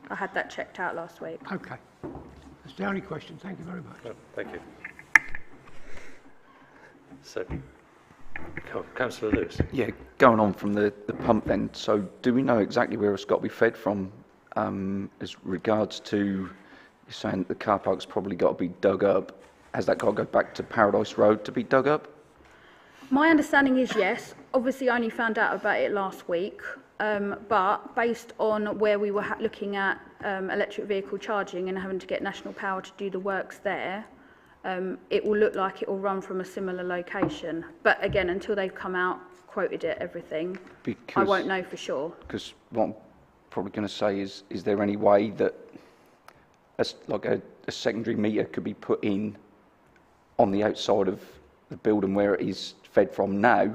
I had that checked out last week. Okay. That's the only question. Thank you very much. Oh, thank you. So, Councillor Lewis. Yeah, going on from the pump then, so do we know exactly where it's got to be fed from as regards to, you're saying that the car park's probably got to be dug up? Has that got to go back to Paradise Road to be dug up? My understanding is yes. Obviously, I only found out about it last week, but based on where we were looking at electric vehicle charging and having to get National Power to do the works there, it will look like it will run from a similar location. But again, until they've come out, quoted it, everything, I won't know for sure. Because what I'm probably going to say is there any way that a secondary meter could be put in on the outside of the building where it is fed from now,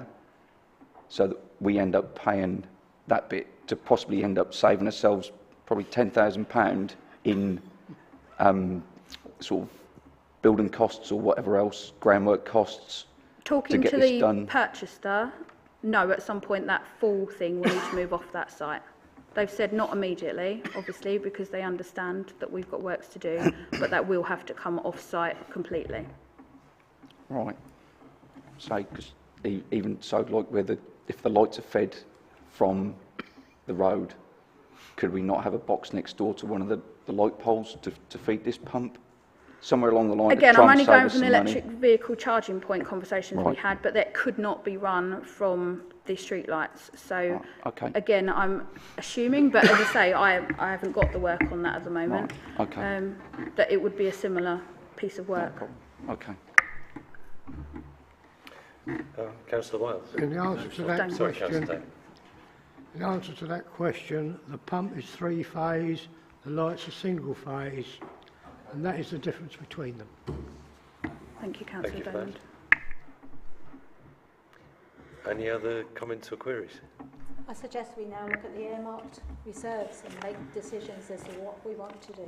so that we end up paying that bit to possibly end up saving ourselves probably £10,000 in sort of building costs or whatever else, groundwork costs. Talking to to get this the done. purchaser, no, at some point that full thing will need to move off that site. They've said not immediately, obviously, because they understand that we've got works to do, but that will have to come off site completely. Right. So, because even so, like if the lights are fed from the road, could we not have a box next door to one of the light poles to feed this pump? Somewhere along the line. Again, to I'm try only and save going us from the some money. electric vehicle charging point conversations we Right. had, but that could not be run from the street lights. So, Right, okay. again, I'm assuming, but as I say, I haven't got the work on that at the moment. Right, okay. That it would be a similar piece of work. Okay. Councillor Wiles. In the answer to that Sorry, question, Councillor Day. in answer to that question, the pump is 3-phase, the lights are single phase, and that is the difference between them. Thank you, Councillor Thank you for Diamond. that. Any other comments or queries? I suggest we now look at the earmarked reserves and make decisions as to what we want to do.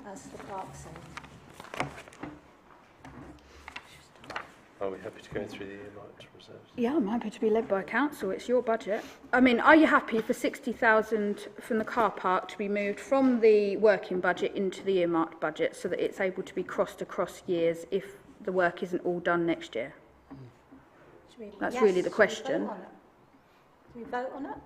As the clerk said. Are we happy to go through the earmarked reserves? Yeah, I'm happy to be led by council. It's your budget. I mean, are you happy for 60,000 from the car park to be moved from the working budget into the earmarked budget so that it's able to be crossed across years if the work isn't all done next year? That's Yes, really the should we question. vote on it? Should we vote on it?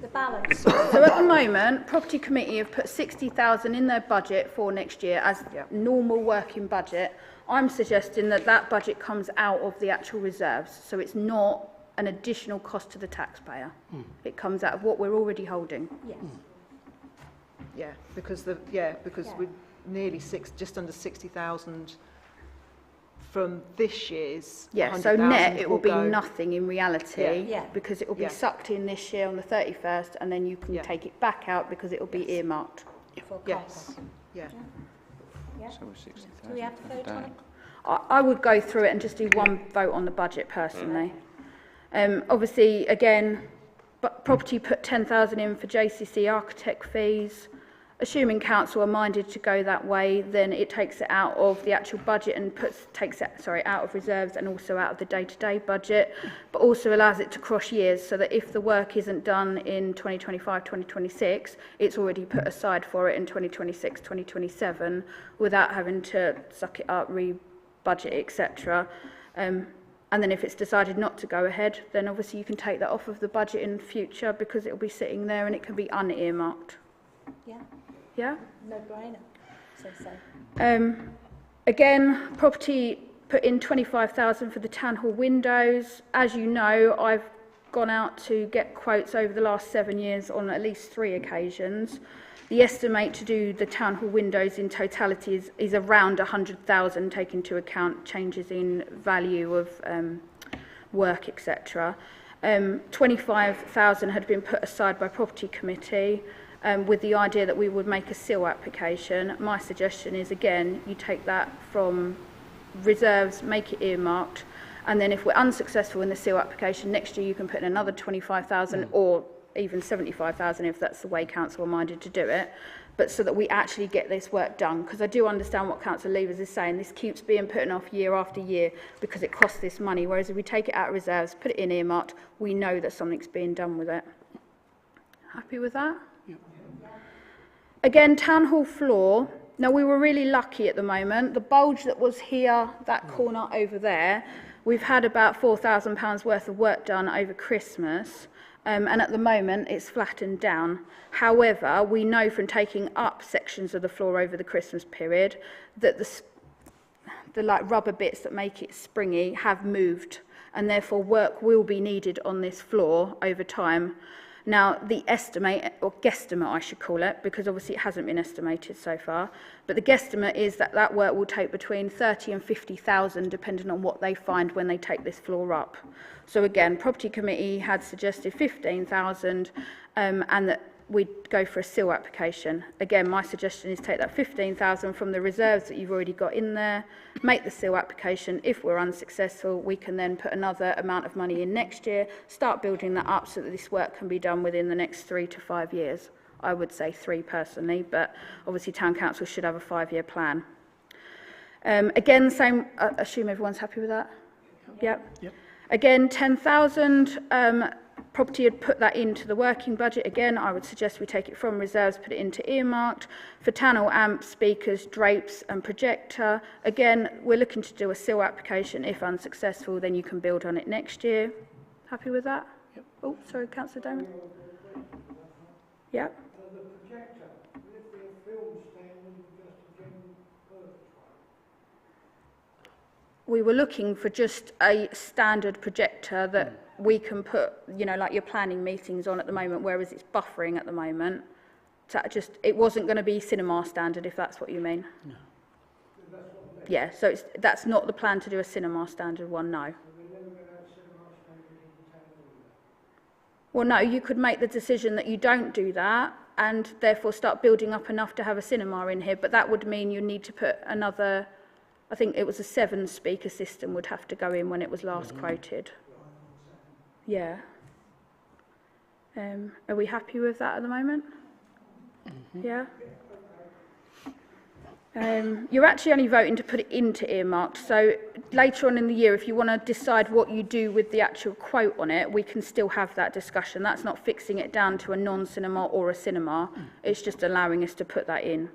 The balance. So at the moment, Property Committee have put 60,000 in their budget for next year as normal working budget. I'm suggesting that that budget comes out of the actual reserves, so it's not an additional cost to the taxpayer. It comes out of what we're already holding. Yes. Yeah, because we're nearly just under 60,000 from this year's. Yeah, so 100,000 net it will be go- nothing in reality Yeah. because it will be Yeah. sucked in this year on the 31st and then you can take it back out because it will be earmarked. For Yes. Yeah. Yeah. So we're 60,000. Do we have to vote on it? I would go through it and just do one vote on the budget personally. Obviously, again, property put 10,000 in for JCC architect fees. Assuming council are minded to go that way, then it takes it out of the actual budget and takes it out of reserves and also out of the day-to-day budget, but also allows it to cross years so that if the work isn't done in 2025, 2026, it's already put aside for it in 2026, 2027 without having to suck it up, re-budget, etc. And then if it's decided not to go ahead, then obviously you can take that off of the budget in future because it'll be sitting there and it can be unearmarked. Yeah. Yeah? No brainer. So. Again, property put in 25,000 for the town hall windows. As you know, I've gone out to get quotes over the last 7 years on at least 3 occasions. The estimate to do the town hall windows in totality is around 100,000, taking into account changes in value of work, etc. 25,000 had been put aside by property committee. With the idea that we would make a seal application. My suggestion is, again, you take that from reserves, make it earmarked, and then if we're unsuccessful in the seal application, next year you can put in another 25,000 or even 75,000 if that's the way council are minded to do it, but so that we actually get this work done. Because I do understand what Councillor Levers is saying. This keeps being put off year after year because it costs this money, whereas if we take it out of reserves, put it in earmarked, we know that something's being done with it. Happy with that? Again, town hall floor. Now, we were really lucky at the moment. The bulge that was here, that corner over there, we've had about £4,000 worth of work done over Christmas. And at the moment, it's flattened down. However, we know from taking up sections of the floor over the Christmas period that the like rubber bits that make it springy have moved, and therefore work will be needed on this floor over time. Now, the estimate, or guesstimate I should call it, because obviously it hasn't been estimated so far, but the guesstimate is that that work will take between 30 and 50,000 depending on what they find when they take this floor up. So again, Property Committee had suggested 15,000 and that we'd go for a seal application. Again, my suggestion is take that 15,000 from the reserves that you've already got in there, make the seal application. If we're unsuccessful, we can then put another amount of money in next year, start building that up so that this work can be done within the next 3 to 5 years. I would say 3 personally, but obviously Town Council should have a 5-year plan. Again, same, I assume everyone's happy with that? Yep. Again, 10,000, Property had put that into the working budget. Again, I would suggest we take it from reserves, put it into earmarked. For town hall amps, speakers, drapes and projector. Again, we're looking to do a seal application. If unsuccessful, then you can build on it next year. Happy with that? Yep. Oh, sorry, Councillor Damon. Yep. The projector, will it be a film stand or just a general purpose one? We were looking for just a standard projector that we can put, you know, like your planning meetings on at the moment, whereas it's buffering at the moment. So it wasn't going to be cinema standard, if that's what you mean. No. Yeah, so that's not the plan to do a cinema standard one, no. Well, no, you could make the decision that you don't do that and therefore start building up enough to have a cinema in here, but that would mean you need to put another, I think it was a 7-speaker system would have to go in when it was last quoted. Yeah. Are we happy with that at the moment? Yeah. You're actually only voting to put it into earmarked, so later on in the year, if you want to decide what you do with the actual quote on it, we can still have that discussion. That's not fixing it down to a non-cinema or a cinema. It's just allowing us to put that in.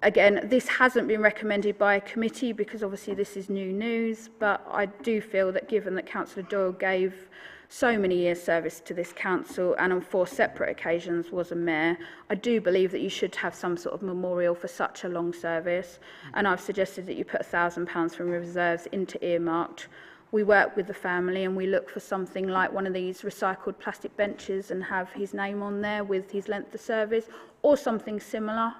Again, this hasn't been recommended by a committee because obviously this is new news, but I do feel that given that Councillor Doyle gave so many years service to this council and on 4 separate occasions was a mayor, I do believe that you should have some sort of memorial for such a long service, and I've suggested that you put £1,000 from reserves into earmarked. We work with the family and we look for something like one of these recycled plastic benches and have his name on there with his length of service, or something similar.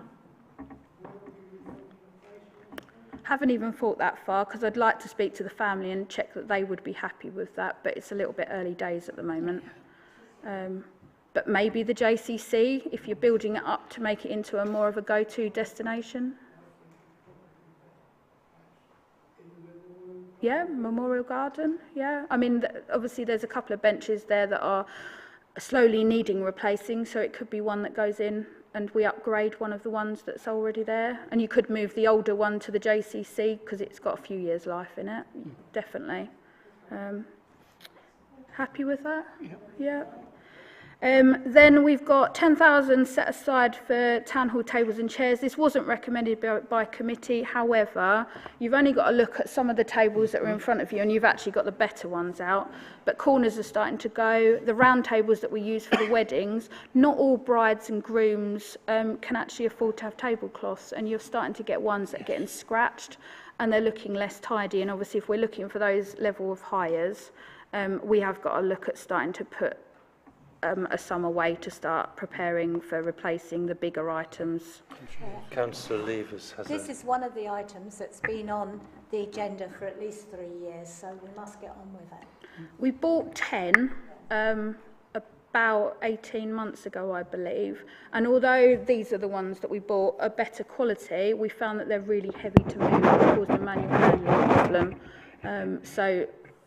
Haven't even thought that far because I'd like to speak to the family and check that they would be happy with that, but it's a little bit early days at the moment. But maybe the JCC, if you're building it up to make it into a more of a go-to destination. Yeah, Memorial Garden, yeah. I mean, obviously there's a couple of benches there that are slowly needing replacing, so it could be one that goes in and we upgrade one of the ones that's already there. And you could move the older one to the JCC because it's got a few years life in it, definitely. Happy with that? Yeah. Then we've got 10,000 set aside for town hall tables and chairs. This wasn't recommended by committee. However, you've only got to look at some of the tables that are in front of you and you've actually got the better ones out. But corners are starting to go. The round tables that we use for the weddings, not all brides and grooms can actually afford to have tablecloths, and you're starting to get ones that are getting scratched and they're looking less tidy. And obviously if we're looking for those level of hires, we have got to look at starting to put a sum away to start preparing for replacing the bigger items. Councillor Levers has This is one of the items that's been on the agenda for at least 3 years, so we must get on with it. We bought 10 about 18 months ago, I believe, and although these are the ones that we bought are better quality, we found that they're really heavy to move and caused a manual problem. So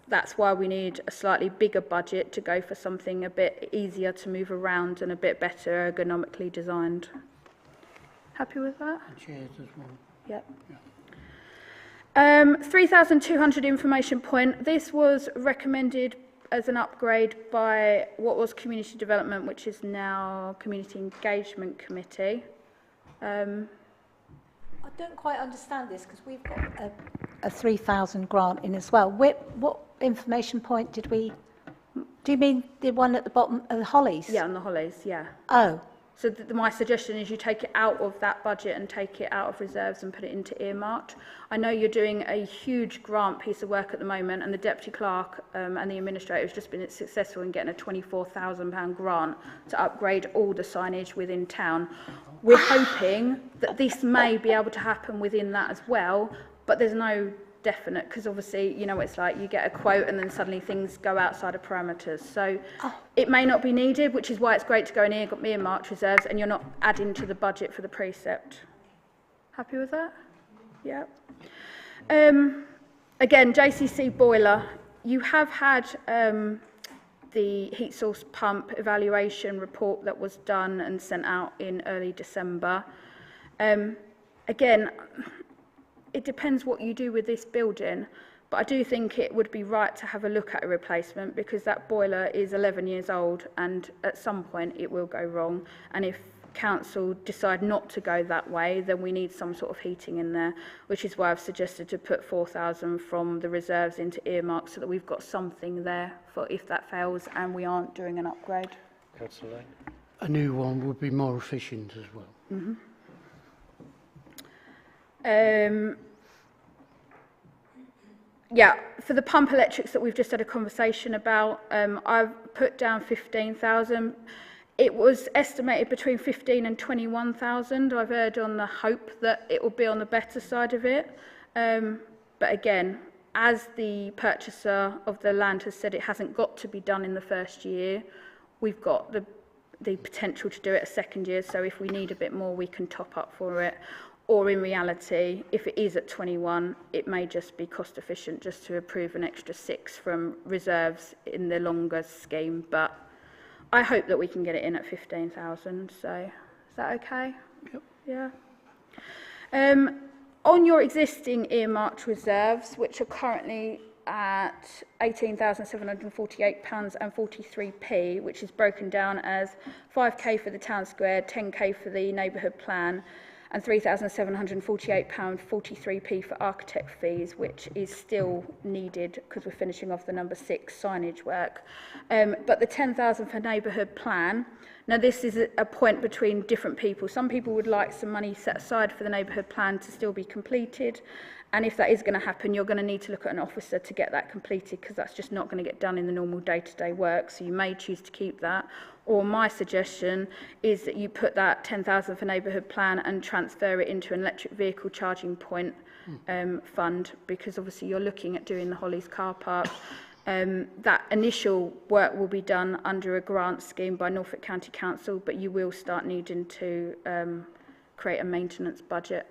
that's why we need a slightly bigger budget to go for something a bit easier to move around and a bit better ergonomically designed. Happy with that? And chairs as well. Yep. 3,200 information point. This was recommended as an upgrade by what was Community Development, which is now Community Engagement Committee. I don't quite understand this because we've got a 3,000 grant in as well. What information point did we... Do you mean the one at the bottom of the Hollies? Yeah, on the Hollies, yeah. Oh, So my suggestion is you take it out of that budget and take it out of reserves and put it into earmarked. I know you're doing a huge grant piece of work at the moment, and the deputy clerk and the administrator has just been successful in getting a £24,000 grant to upgrade all the signage within town. We're hoping that this may be able to happen within that as well, but there's no definite, because obviously, you know, it's like you get a quote and then suddenly things go outside of parameters. So it may not be needed, which is why it's great to go in earmarked reserves and you're not adding to the budget for the precept. Happy with that? Yeah. Again, JCC boiler. You have had the heat source pump evaluation report that was done and sent out in early December. Again, it depends what you do with this building, but I do think it would be right to have a look at a replacement, because that boiler is 11 years old and at some point it will go wrong. And if council decide not to go that way, then we need some sort of heating in there, which is why I've suggested to put 4,000 from the reserves into earmarks so that we've got something there for if that fails and we aren't doing an upgrade. Councillor Lane? A new one would be more efficient as well. Mm-hmm. Yeah, for the pump electrics that we've just had a conversation about, I've put down 15,000. It was estimated between 15 and 21,000. I've heard on the hope that it will be on the better side of it. But again, as the purchaser of the land has said, it hasn't got to be done in the first year. We've got the potential to do it a second year, so if we need a bit more, we can top up for it. Or in reality, if it is at 21, it may just be cost efficient just to approve an extra 6 from reserves in the longer scheme. But I hope that we can get it in at 15,000. So is that okay? Yep. Yeah. On your existing earmarked reserves, which are currently at £18,748.43p, which is broken down as 5k for the town square, 10k for the neighbourhood plan, and £3,748.43p for architect fees, which is still needed because we're finishing off the number 6 signage work. But the 10,000 for neighbourhood plan, now this is a point between different people. Some people would like some money set aside for the neighbourhood plan to still be completed. And if that is going to happen, you're going to need to look at an officer to get that completed, because that's just not going to get done in the normal day-to-day work. So you may choose to keep that. Or my suggestion is that you put that 10,000 for neighbourhood plan and transfer it into an electric vehicle charging point fund, because obviously you're looking at doing the Hollies car park. That initial work will be done under a grant scheme by Norfolk County Council, but you will start needing to create a maintenance budget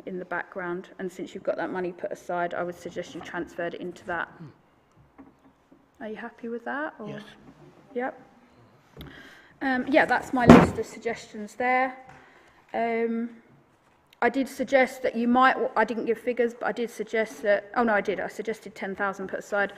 in the background, and since you've got that money put aside, I would suggest you transferred it into that. Are you happy with that? Or? Yes. Yep. Yeah, that's my list of suggestions there. I did suggest that you might, I didn't give figures, but I did suggest that, oh no I did, I suggested 10,000 put aside.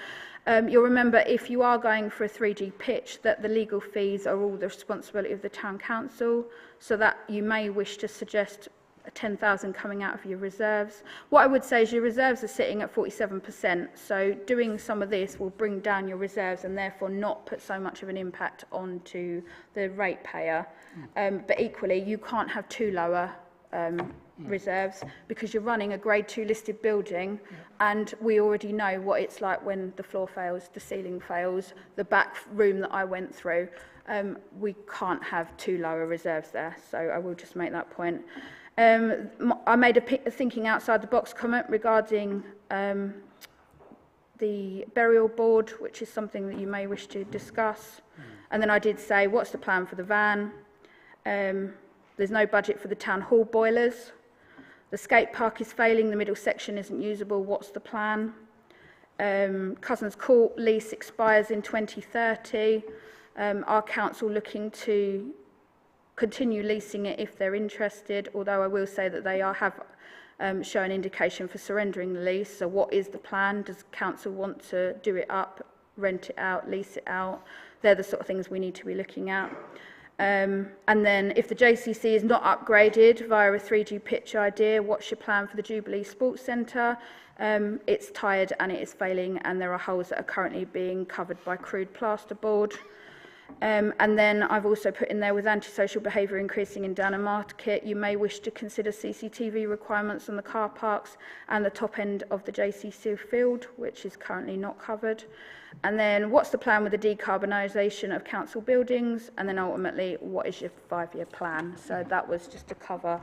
You'll remember, if you are going for a 3G pitch, that the legal fees are all the responsibility of the town council, so that you may wish to suggest 10,000 coming out of your reserves. What I would say is your reserves are sitting at 47%, so doing some of this will bring down your reserves and therefore not put so much of an impact onto the ratepayer. But equally, you can't have too lower reserves, because you're running a grade 2 listed building, and we already know what it's like when the floor fails, the ceiling fails, the back room that I went through. We can't have too lower reserves there, so I will just make that point. I made a thinking outside the box comment regarding the burial board, which is something that you may wish to discuss. And then I did say, what's the plan for the van? There's no budget for the town hall boilers. The skate park is failing, the middle section isn't usable, what's the plan? Cousins Court lease expires in 2030. Our council looking to continue leasing it if they're interested, although I will say that they have shown indication for surrendering the lease. So what is the plan? Does council want to do it up, rent it out, lease it out? They're the sort of things we need to be looking at. And then if the JCC is not upgraded via a 3G pitch idea, what's your plan for the Jubilee Sports Centre? It's tired and it is failing, and there are holes that are currently being covered by crude plasterboard. And then I've also put in there, with antisocial behaviour increasing in Downham Market, you may wish to consider CCTV requirements on the car parks and the top end of the JCC field, which is currently not covered. And then what's the plan with the decarbonisation of council buildings? And then ultimately, what is your 5-year plan? So that was just to cover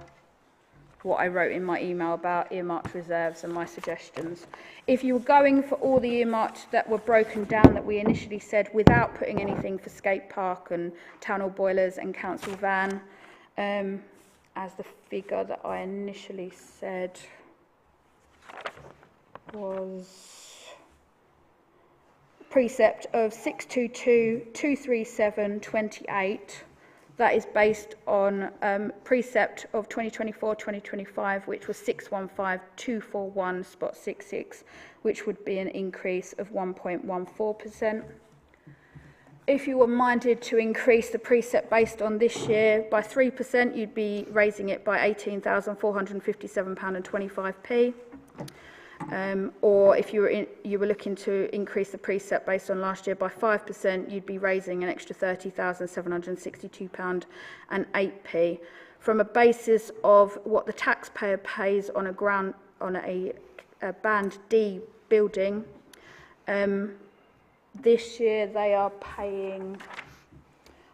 what I wrote in my email about earmarked reserves and my suggestions. If you were going for all the earmarked that were broken down that we initially said, without putting anything for skate park and town hall boilers and council van, as the figure that I initially said was precept of 622,237.28. That is based on precept of 2024-2025, which was 615,241.66, which would be an increase of 1.14%. If you were minded to increase the precept based on this year by 3%, you'd be raising it by £18,457.25p. Or if you were looking to increase the precept based on last year by 5%, you'd be raising an extra £30,762.08p. From a basis of what the taxpayer pays on a band D building, this year they are paying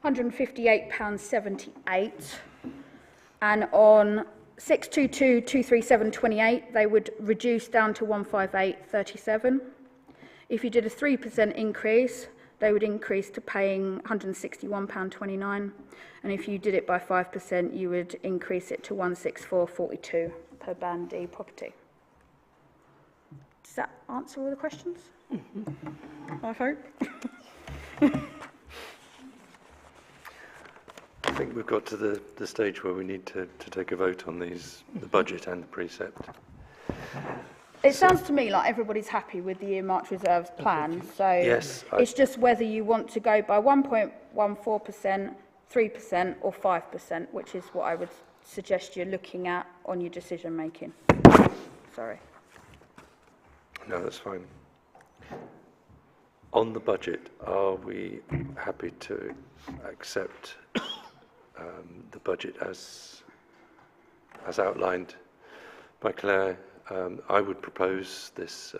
£158.78, and on 622,237.28, they would reduce down to 158.37. If you did a 3% increase, they would increase to paying £161.29, and if you did it by 5%, you would increase it to 164.42 per band D property. Does that answer all the questions? I hope. I think we've got to the stage where we need to take a vote on these, the budget and the precept. It sounds to me like everybody's happy with the earmarked reserves plan, so yes, it's just whether you want to go by 1.14%, 3% or 5%, which is what I would suggest you're looking at on your decision making. Sorry. No, that's fine. On the budget, are we happy to accept the budget as outlined by Claire? I would propose this,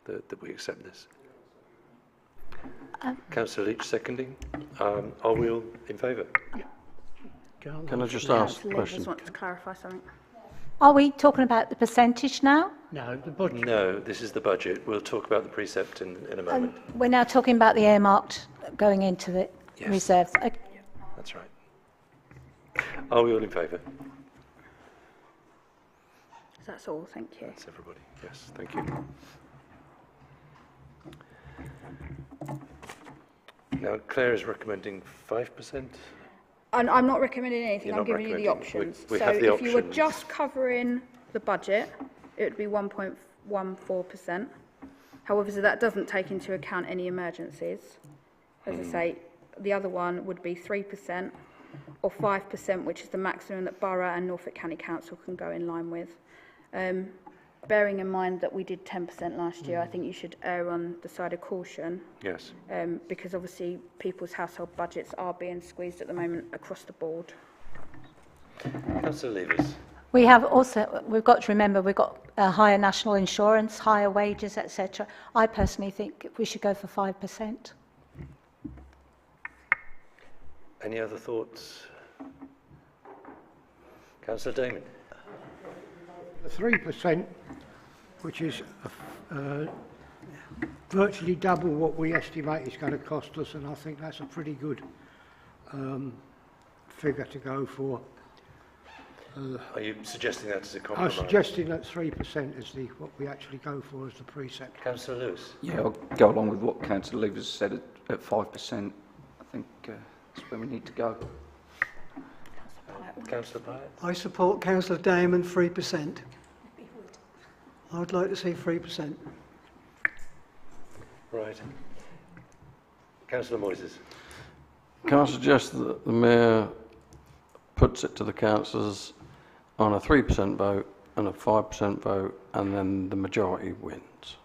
that we accept this. Councillor Leach seconding. Are we all in favour? Can I just ask a question? I just want to clarify something. Are we talking about the percentage now? No, the budget. No, this is the budget. We'll talk about the precept in a moment. We're now talking about the earmarked going into the reserves. Okay. That's right. Are we all in favour? That's all, thank you. That's everybody. Yes, thank you. Now, Claire is recommending 5%. I'm not recommending anything, You're I'm not giving you the recommending. options. We So have the if you were options. just covering the budget, it would be 1.14%. However, so that doesn't take into account any emergencies. As I say, the other one would be 3% or 5%, which is the maximum that Borough and Norfolk County Council can go in line with. Bearing in mind that we did 10% last year, I think you should err on the side of caution. Yes. Because obviously people's household budgets are being squeezed at the moment across the board. Councillor Levers. We've got to remember, we've got higher national insurance, higher wages, etc. I personally think we should go for 5%. Any other thoughts? Councillor Damon. The 3%, which is virtually double what we estimate is going to cost us, and I think that's a pretty good figure to go for. Are you suggesting that as a compromise? I'm suggesting that 3% is what we actually go for as the precept. Councillor Lewis. Yeah, I'll go along with what Councillor Levers said at 5%. I think that's where we need to go. Councillor Pyatt. I support Councillor Damon 3%. I would like to see 3%. Right. Councillor Moises. Can I suggest that the Mayor puts it to the councillors on a 3% vote and a 5% vote, and then the majority wins?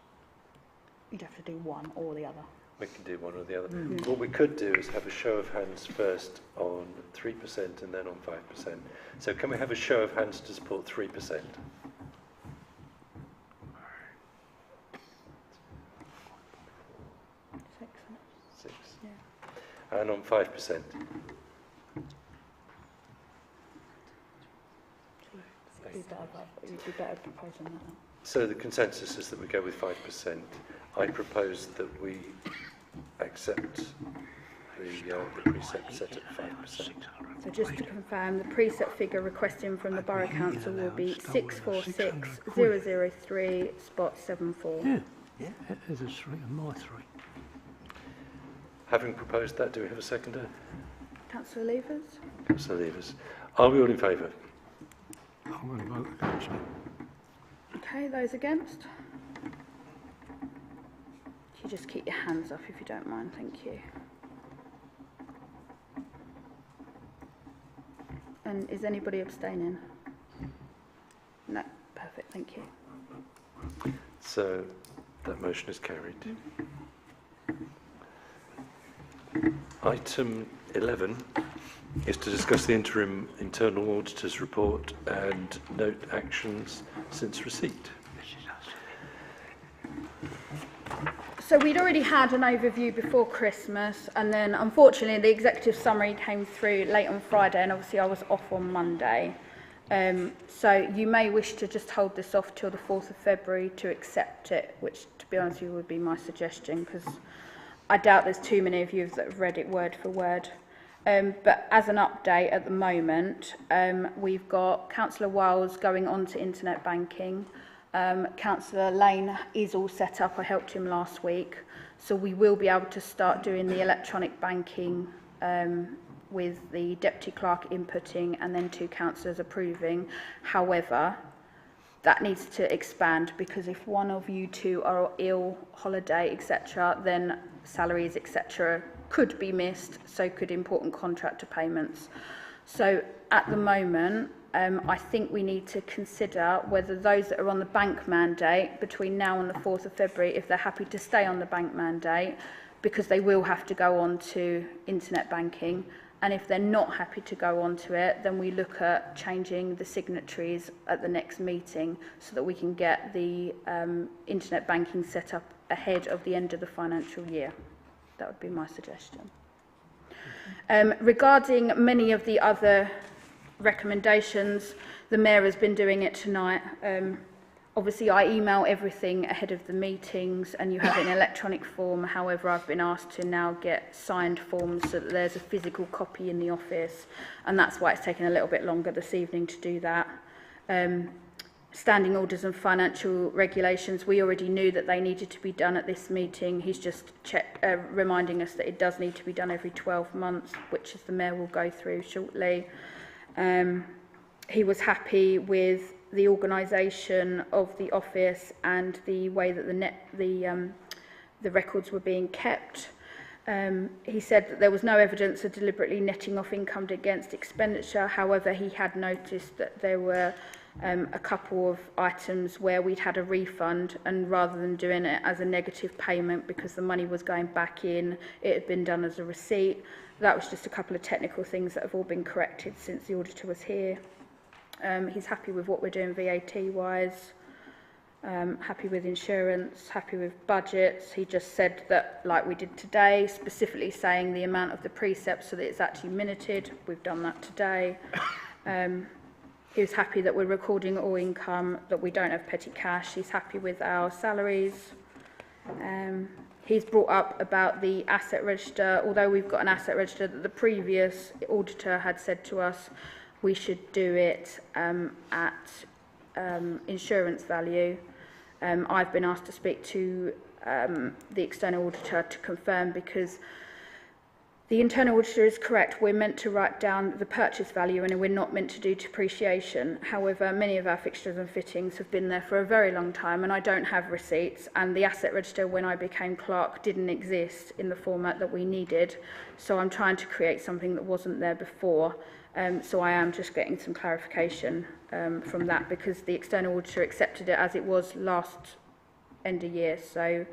You'd have to do one or the other. We can do one or the other. What we could do is have a show of hands first on 3% and then on 5%. So can we have a show of hands to support 3%? Six. Yeah. And on 5%? So the consensus is that we go with 5%. I propose that we accept the precept set at 5%. So just to confirm, the precept figure requesting from the Borough Council will be 646003 spot 74. Yeah, there's a 3 and my 3. Having proposed that, do we have a seconder? Councillor Levers? Councillor Levers. Are we all in favour? I'm going to vote against it. Okay, those against? You just keep your hands up if you don't mind, thank you. And is anybody abstaining? No, perfect, thank you. So that motion is carried. Item 11 is to discuss the interim internal auditor's report and note actions since receipt. So we'd already had an overview before Christmas, and then unfortunately the executive summary came through late on Friday, and obviously I was off on Monday. So you may wish to just hold this off till the 4th of February to accept it, which to be honest with you would be my suggestion, because I doubt there's too many of you that have read it word for word. But as an update at the moment, we've got Councillor Wiles going on to internet banking. Councillor Lane is all set up. I helped him last week. So we will be able to start doing the electronic banking with the deputy clerk inputting and then 2 councillors approving. However, that needs to expand, because if one of you 2 are ill, holiday, etc., then salaries, etc., could be missed, so could important contractor payments. So at the moment, I think we need to consider whether those that are on the bank mandate between now and the 4th of February, if they're happy to stay on the bank mandate, because they will have to go on to internet banking, and if they're not happy to go on to it, then we look at changing the signatories at the next meeting so that we can get the internet banking set up ahead of the end of the financial year. That would be my suggestion. Regarding many of the other recommendations, the Mayor has been doing it tonight. Obviously, I email everything ahead of the meetings and you have it in electronic form. However, I've been asked to now get signed forms so that there's a physical copy in the office, and that's why it's taken a little bit longer this evening to do that. Standing orders and financial regulations, we already knew that they needed to be done at this meeting. He's just reminding us that it does need to be done every 12 months, which as the Mayor will go through shortly. He was happy with the organisation of the office and the way that the records were being kept. He said that there was no evidence of deliberately netting off income against expenditure. However, he had noticed that there were a couple of items where we'd had a refund, and rather than doing it as a negative payment because the money was going back in, it had been done as a receipt. That was just a couple of technical things that have all been corrected since the auditor was here. He's happy with what we're doing VAT-wise, happy with insurance, happy with budgets. He just said that, like we did today, specifically saying the amount of the precepts so that it's actually minuted. We've done that today. He was happy that we're recording all income, that we don't have petty cash. He's happy with our salaries. He's brought up about the asset register. Although we've got an asset register that the previous auditor had said to us we should do it at insurance value. I've been asked to speak to the external auditor to confirm, because the internal auditor is correct. We're meant to write down the purchase value and we're not meant to do depreciation. However, many of our fixtures and fittings have been there for a very long time and I don't have receipts, and the asset register when I became clerk didn't exist in the format that we needed. So I'm trying to create something that wasn't there before. So I am just getting some clarification from that, because the external auditor accepted it as it was last end of year. So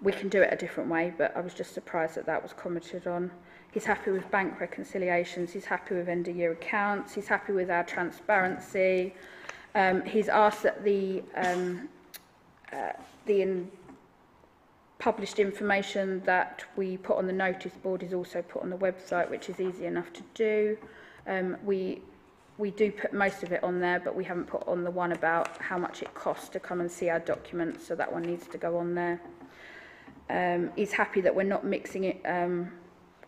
we can do it a different way, but I was just surprised that that was commented on. He's happy with bank reconciliations, he's happy with end of year accounts, he's happy with our transparency. He's asked that the published information that we put on the notice board is also put on the website, which is easy enough to do. We do put most of it on there, but we haven't put on the one about how much it costs to come and see our documents, so that one needs to go on there. He's happy that we're not mixing it,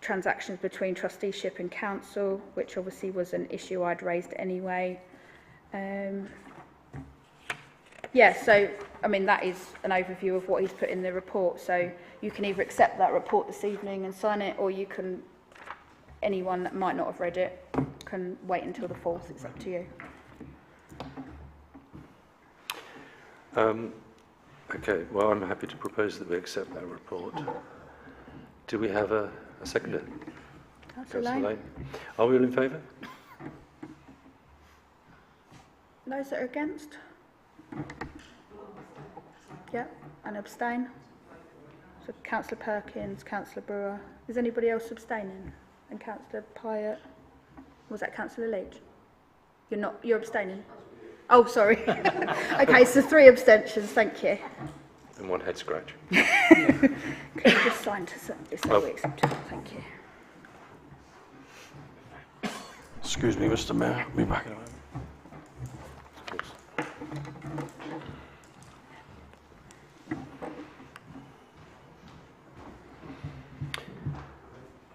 transactions between trusteeship and council, which obviously was an issue I'd raised anyway. Yeah, so, I mean, that is an overview of what he's put in the report, so you can either accept that report this evening and sign it, or you can, anyone that might not have read it, can wait until the 4th, it's up to you. Okay, well, I'm happy to propose that we accept that report. Do we have a seconder? Councillor Lane. Are we all in favour? Those that are against? Yeah, and abstain? So Councillor Perkins, Councillor Brewer. Is anybody else abstaining? And Councillor Pyatt? Was that Councillor Leach? You're not, you're abstaining? Oh, sorry. Okay, so 3 abstentions, thank you. And 1 head scratch. Could you just sign to say we accept it? Thank you. Excuse me, Mr. Mayor. I'll be back in a moment.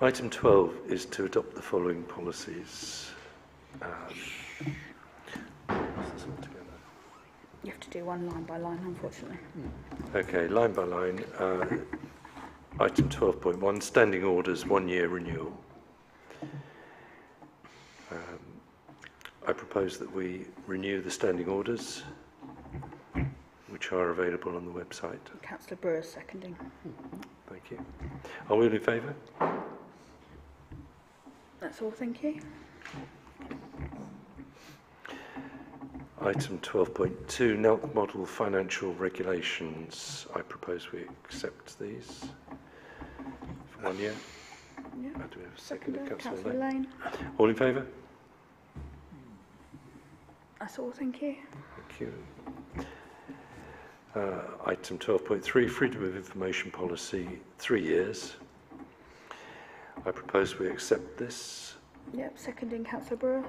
Item 12 is to adopt the following policies. You have to do one line by line, unfortunately. Okay, line by line. Item 12.1, standing orders, 1-year renewal. I propose that we renew the standing orders, which are available on the website. Councillor Brewer seconding. Thank you. Are we all in favour? That's all, thank you. Item 12.2, NELC model financial regulations. I propose we accept these for 1 year. Yeah. Do we have a second? Councillor Lane. All in favour? That's all, thank you. Thank you. Item 12.3, freedom of information policy, 3 years. I propose we accept this. Yep, seconding Councillor Brewer.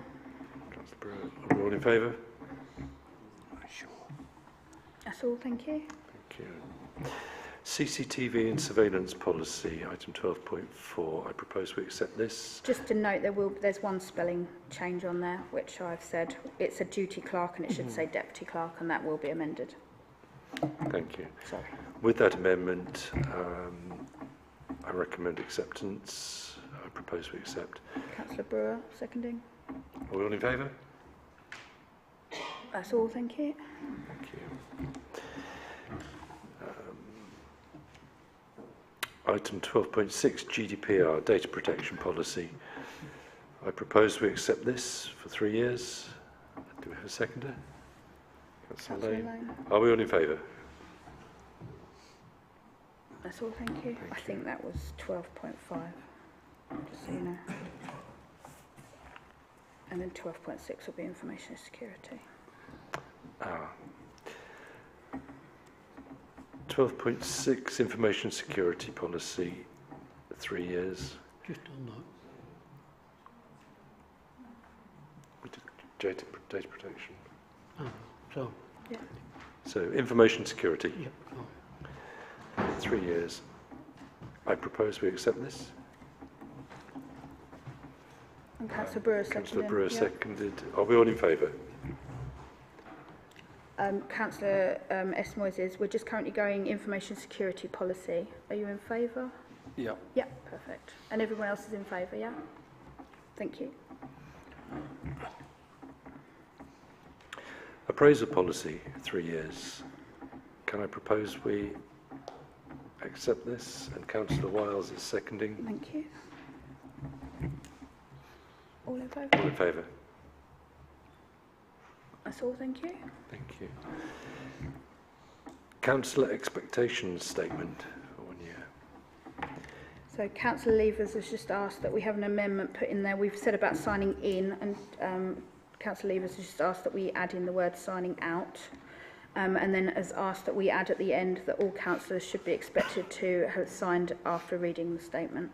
Councillor Brewer, are we all in favour? Sure. That's all, thank you. Thank you. CCTV and surveillance policy, item 12.4. I propose we accept this. Just to note, there's one spelling change on there, which I've said. It's a duty clerk and it should say deputy clerk, and that will be amended. Thank you. Sorry. With that amendment, I recommend acceptance. I propose we accept. Councillor Brewer, seconding. Are we all in favour? That's all, thank you. Thank you. Item 12.6, GDPR, data protection policy. I propose we accept this for 3 years. Do we have a seconder? Councillor Lane. Are we all in favour? That's all, thank you. I think that was 12.5, just so you know. And then 12.6 will be information security. 12.6, information security policy, 3 years. Just on that. We did data protection. Oh, so. Yeah. So, information security. Yep. 3 years. I propose we accept this. And Councillor Brewer seconded. Councillor Brewer seconded. Are we all in favour? Councillor S. Moises, we're just currently going information security policy. Are you in favour? Yeah. Yeah, perfect. And everyone else is in favour, yeah? Thank you. Appraisal policy, 3 years. Can I propose we accept this? And Councillor Wiles is seconding. Thank you. All in favour? All in favour? That's all, thank you. Thank you. Councillor expectations statement for 1 year. So Councillor Levers has just asked that we have an amendment put in there. We've said about signing in, and Councillor Levers has just asked that we add in the word signing out. And then has asked that we add at the end that all councillors should be expected to have signed after reading the statement.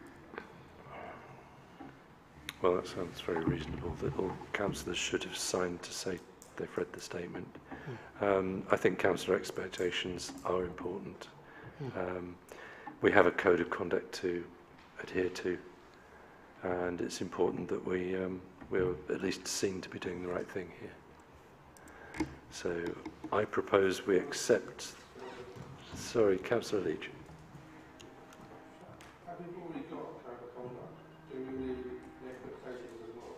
Well, that sounds very reasonable, that all councillors should have signed to say they've read the statement. I think councillor expectations are important. We have a code of conduct to adhere to, and it's important that we're at least seen to be doing the right thing here. So I propose we accept... Sorry, Councillor Leach. Have we already got a code of conduct? Do we need the expectations as well?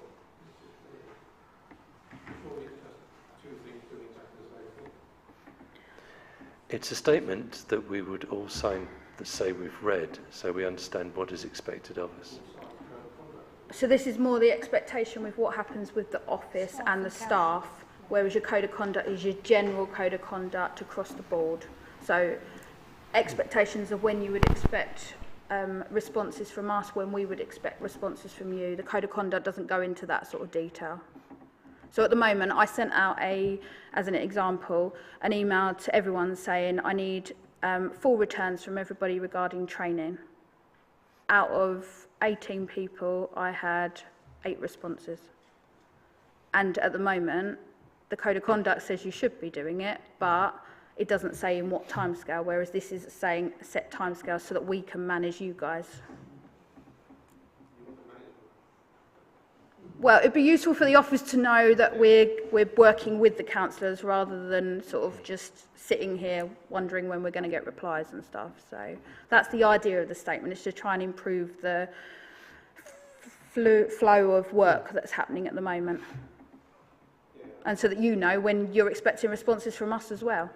Surely it's just two things doing exactly the same thing. It's a statement that we would all sign that say we've read, so we understand what is expected of us. So this is more the expectation with what happens with the office and the staff, whereas your code of conduct is your general code of conduct across the board. So expectations of when you would expect responses from us, when we would expect responses from you. The code of conduct doesn't go into that sort of detail. So at the moment, I sent out as an example, an email to everyone saying I need full returns from everybody regarding training. Out of 18 people, I had 8 responses. And at the moment, the code of conduct says you should be doing it, but it doesn't say in what timescale, whereas this is saying a set timescale so that we can manage you guys. Well, it'd be useful for the office to know that we're working with the councillors rather than sort of just sitting here wondering when we're going to get replies and stuff. So that's the idea of the statement, is to try and improve the flow of work that's happening at the moment. And so that you know when you're expecting responses from us as well.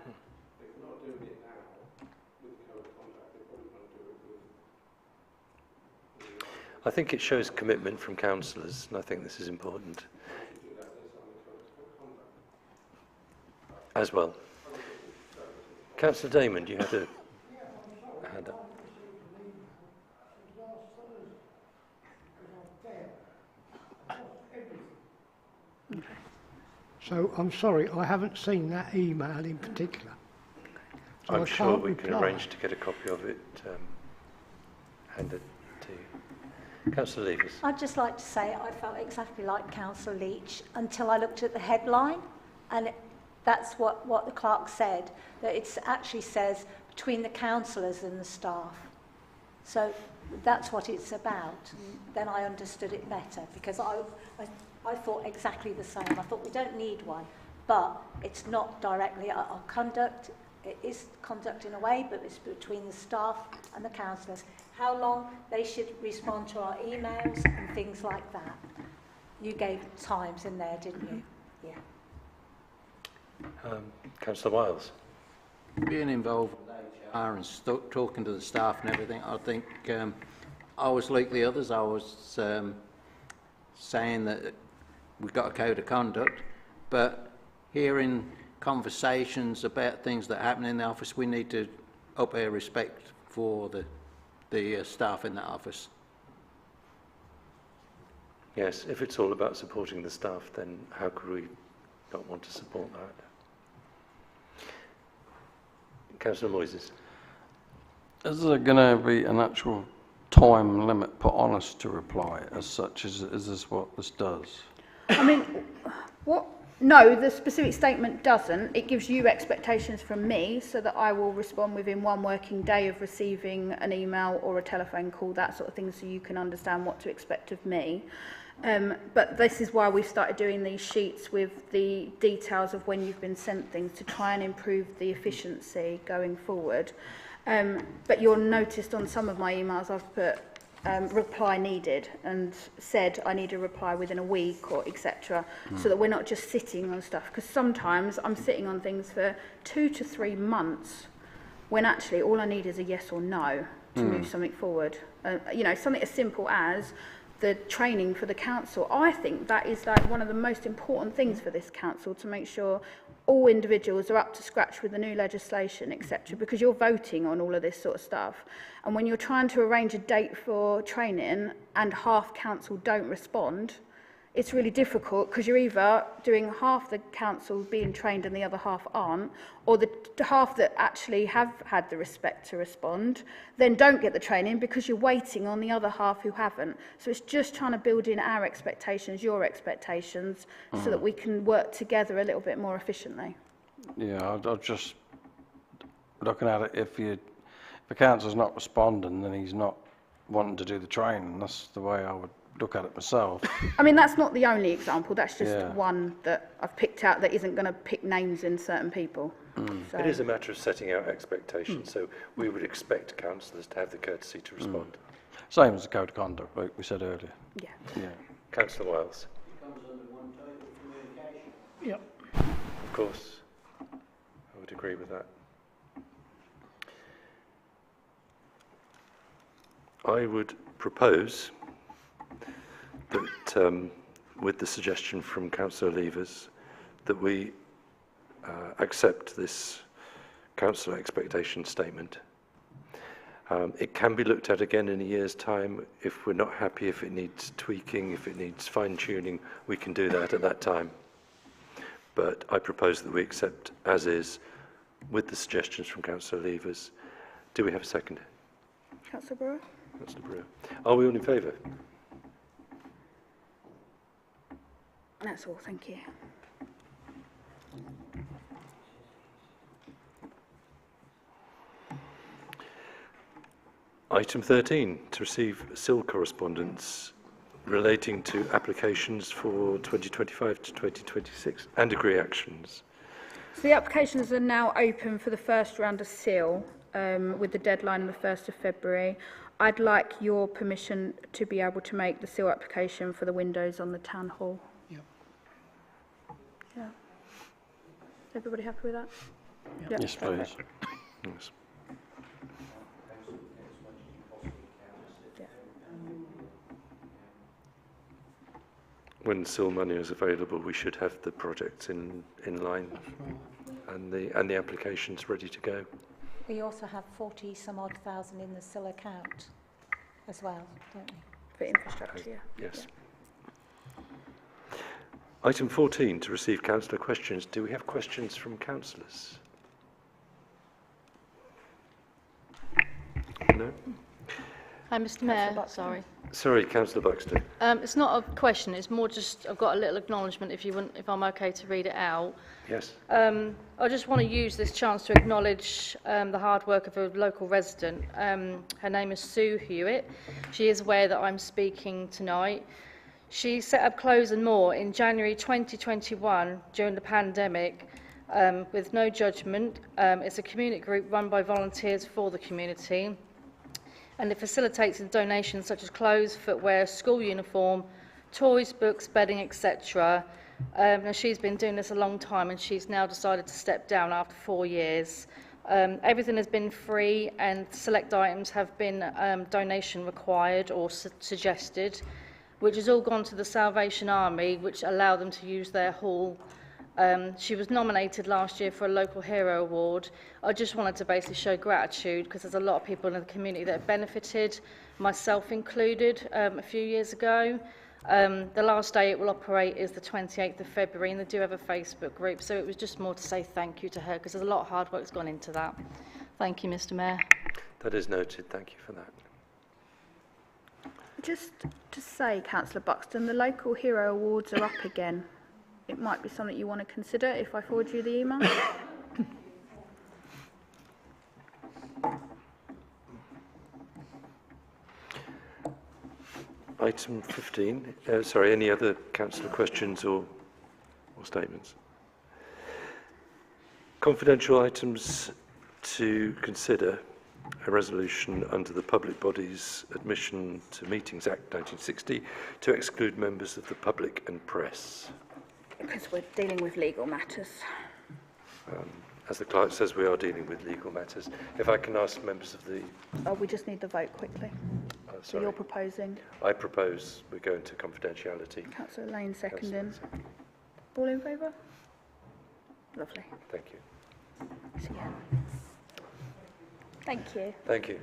If we're not doing it now with the code of conduct, they're probably going to do it with... I think it shows commitment from councillors, and I think this is important. As well. Councillor Damon, you had a hand up. So I'm sorry, I haven't seen that email in particular. So I'm sure we can arrange to get a copy of it handed to you. Councillor Levers. I'd just like to say I felt exactly like Councillor Leach until I looked at the headline, and that's what the clerk said, that it actually says between the councillors and the staff. So that's what it's about. And then I understood it better, because I thought exactly the same. I thought we don't need one, but it's not directly our conduct. It is conduct in a way, but it's between the staff and the councillors. How long they should respond to our emails and things like that. You gave times in there, didn't you? Yeah. Councillor Wiles. Being involved with HR and talking to the staff and everything, I think I was like the others. I was saying that we've got a code of conduct, but hearing conversations about things that happen in the office, we need to up our respect for the staff in that office. Yes, if it's all about supporting the staff, then how could we not want to support that? Councillor Moises. Is there going to be an actual time limit put on us to reply as such? Is this what this does? I mean, no, the specific statement doesn't. It gives you expectations from me so that I will respond within 1 working day of receiving an email or a telephone call, that sort of thing, so you can understand what to expect of me. But this is why we've started doing these sheets with the details of when you've been sent things, to try and improve the efficiency going forward. But you'll notice on some of my emails I've put reply needed and said I need a reply within a week or etc. So that we're not just sitting on stuff, because sometimes I'm sitting on things for 2 to 3 months when actually all I need is a yes or no to move something forward. You know, something as simple as the training for the council. I think that is like one of the most important things for this council, to make sure all individuals are up to scratch with the new legislation, etc., because you're voting on all of this sort of stuff. And when you're trying to arrange a date for training and half council don't respond, it's really difficult because you're either doing half the council being trained and the other half aren't, or the half that actually have had the respect to respond then don't get the training because you're waiting on the other half who haven't. So it's just trying to build in our expectations, your expectations, so that we can work together a little bit more efficiently. Yeah, I'm just looking at it, if the council's not responding, then he's not wanting to do the training. That's the way I would look at it myself. I mean, that's not the only example, that's just Yeah. one that I've picked out that isn't going to pick names in certain people. So, It is a matter of setting out expectations, so we would expect councillors to have the courtesy to respond. Same as the code of conduct, like we said earlier. yeah. Yeah. Councillor Wales. Yep. Of course, I would agree with that. I would propose that, with the suggestion from Councillor Levers, that we accept this councillor expectation statement. It can be looked at again in a year's time. If we're not happy, if it needs tweaking, if it needs fine-tuning, we can do that at that time. But I propose that we accept as is, with the suggestions from Councillor Levers. Do we have a second? Councillor Brewer? Councillor Brewer. Are we all in favour? That's all, thank you. Item 13, to receive SIL correspondence relating to applications for 2025 to 2026 and agree actions. So the applications are now open for the first round of SIL, with the deadline on the 1st of February. I'd like your permission to be able to make the SIL application for the windows on the town hall. Yep. Yeah. Is everybody happy with that? Yes, please. perfect. Yes. When SIL money is available, we should have the projects in line and the applications ready to go. We also have 40 some odd thousand in the SIL account as well, don't we? For infrastructure, yeah. Yes. Item 14, to receive councillor questions. Do we have questions from councillors? No? Hi, Mr Mayor, sorry. Sorry, Councillor Buxton. It's not a question, it's more just, I've got a little acknowledgement if I'm okay to read it out. Yes. I just want to use this chance to acknowledge the hard work of a local resident. Her name is Sue Hewitt. She is aware that I'm speaking tonight. She set up Clothes and More in January 2021 during the pandemic with no judgment. It's a community group run by volunteers for the community, and it facilitates donations such as clothes, footwear, school uniform, toys, books, bedding, etc. Now she's been doing this a long time and she's now decided to step down after 4 years. Everything has been free and select items have been donation required or suggested, which has all gone to the Salvation Army, which allow them to use their hall. She was nominated last year for a Local Hero Award. I just wanted to basically show gratitude because there's a lot of people in the community that have benefited, myself included, a few years ago. The last day it will operate is the 28th of February, and they do have a Facebook group, so it was just more to say thank you to her because there's a lot of hard work that's gone into that. Thank you, Mr Mayor. That is noted. Thank you for that. Just to say, Councillor Buxton, the Local Hero Awards are up again. It might be something you want to consider if I forward you the email. Item 15. Sorry, any other councillor questions or statements? Confidential items to consider. A resolution under the Public Bodies Admission to Meetings Act 1960 to exclude members of the public and press. Because we're dealing with legal matters. As the clerk says, we are dealing with legal matters. If I can ask members of the... Oh, we just need the vote quickly. So sorry. you're proposing? I propose we go into confidentiality. Councillor Lane seconding. All in favour? Lovely. Thank you. So, yeah. Thank you. Thank you.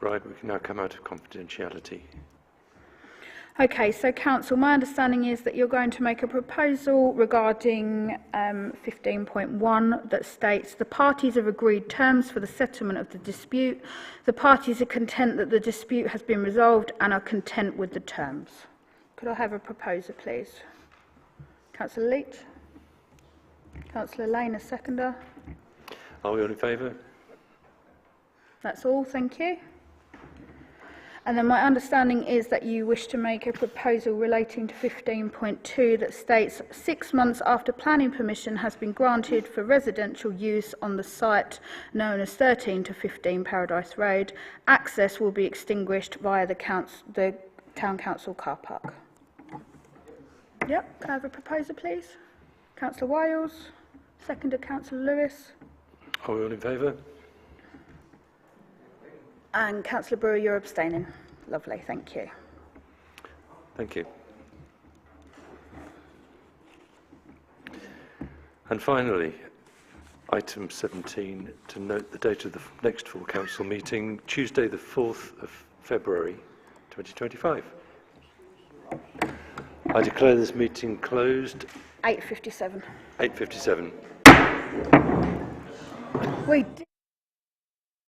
Right, we can now come out of confidentiality. Okay, so Council, my understanding is that you're going to make a proposal regarding 15.1 that states the parties have agreed terms for the settlement of the dispute. The parties are content that the dispute has been resolved and are content with the terms. Could I have a proposer, please? Councillor Leach? Councillor Lane, a seconder? Are we all in favour? That's all, thank you. And then my understanding is that you wish to make a proposal relating to 15.2 that states 6 months after planning permission has been granted for residential use on the site known as 13 to 15 Paradise Road, access will be extinguished via the Town Council car park. Yep, can I have a proposer, please? Councillor Wiles, seconder Councillor Lewis. Are we all in favour? And Councillor Brewer, you're abstaining. Lovely, thank you. Thank you. And finally, item 17, to note the date of the next full council meeting, Tuesday the 4th of February 2025. I declare this meeting closed. 8:57. 8:57. We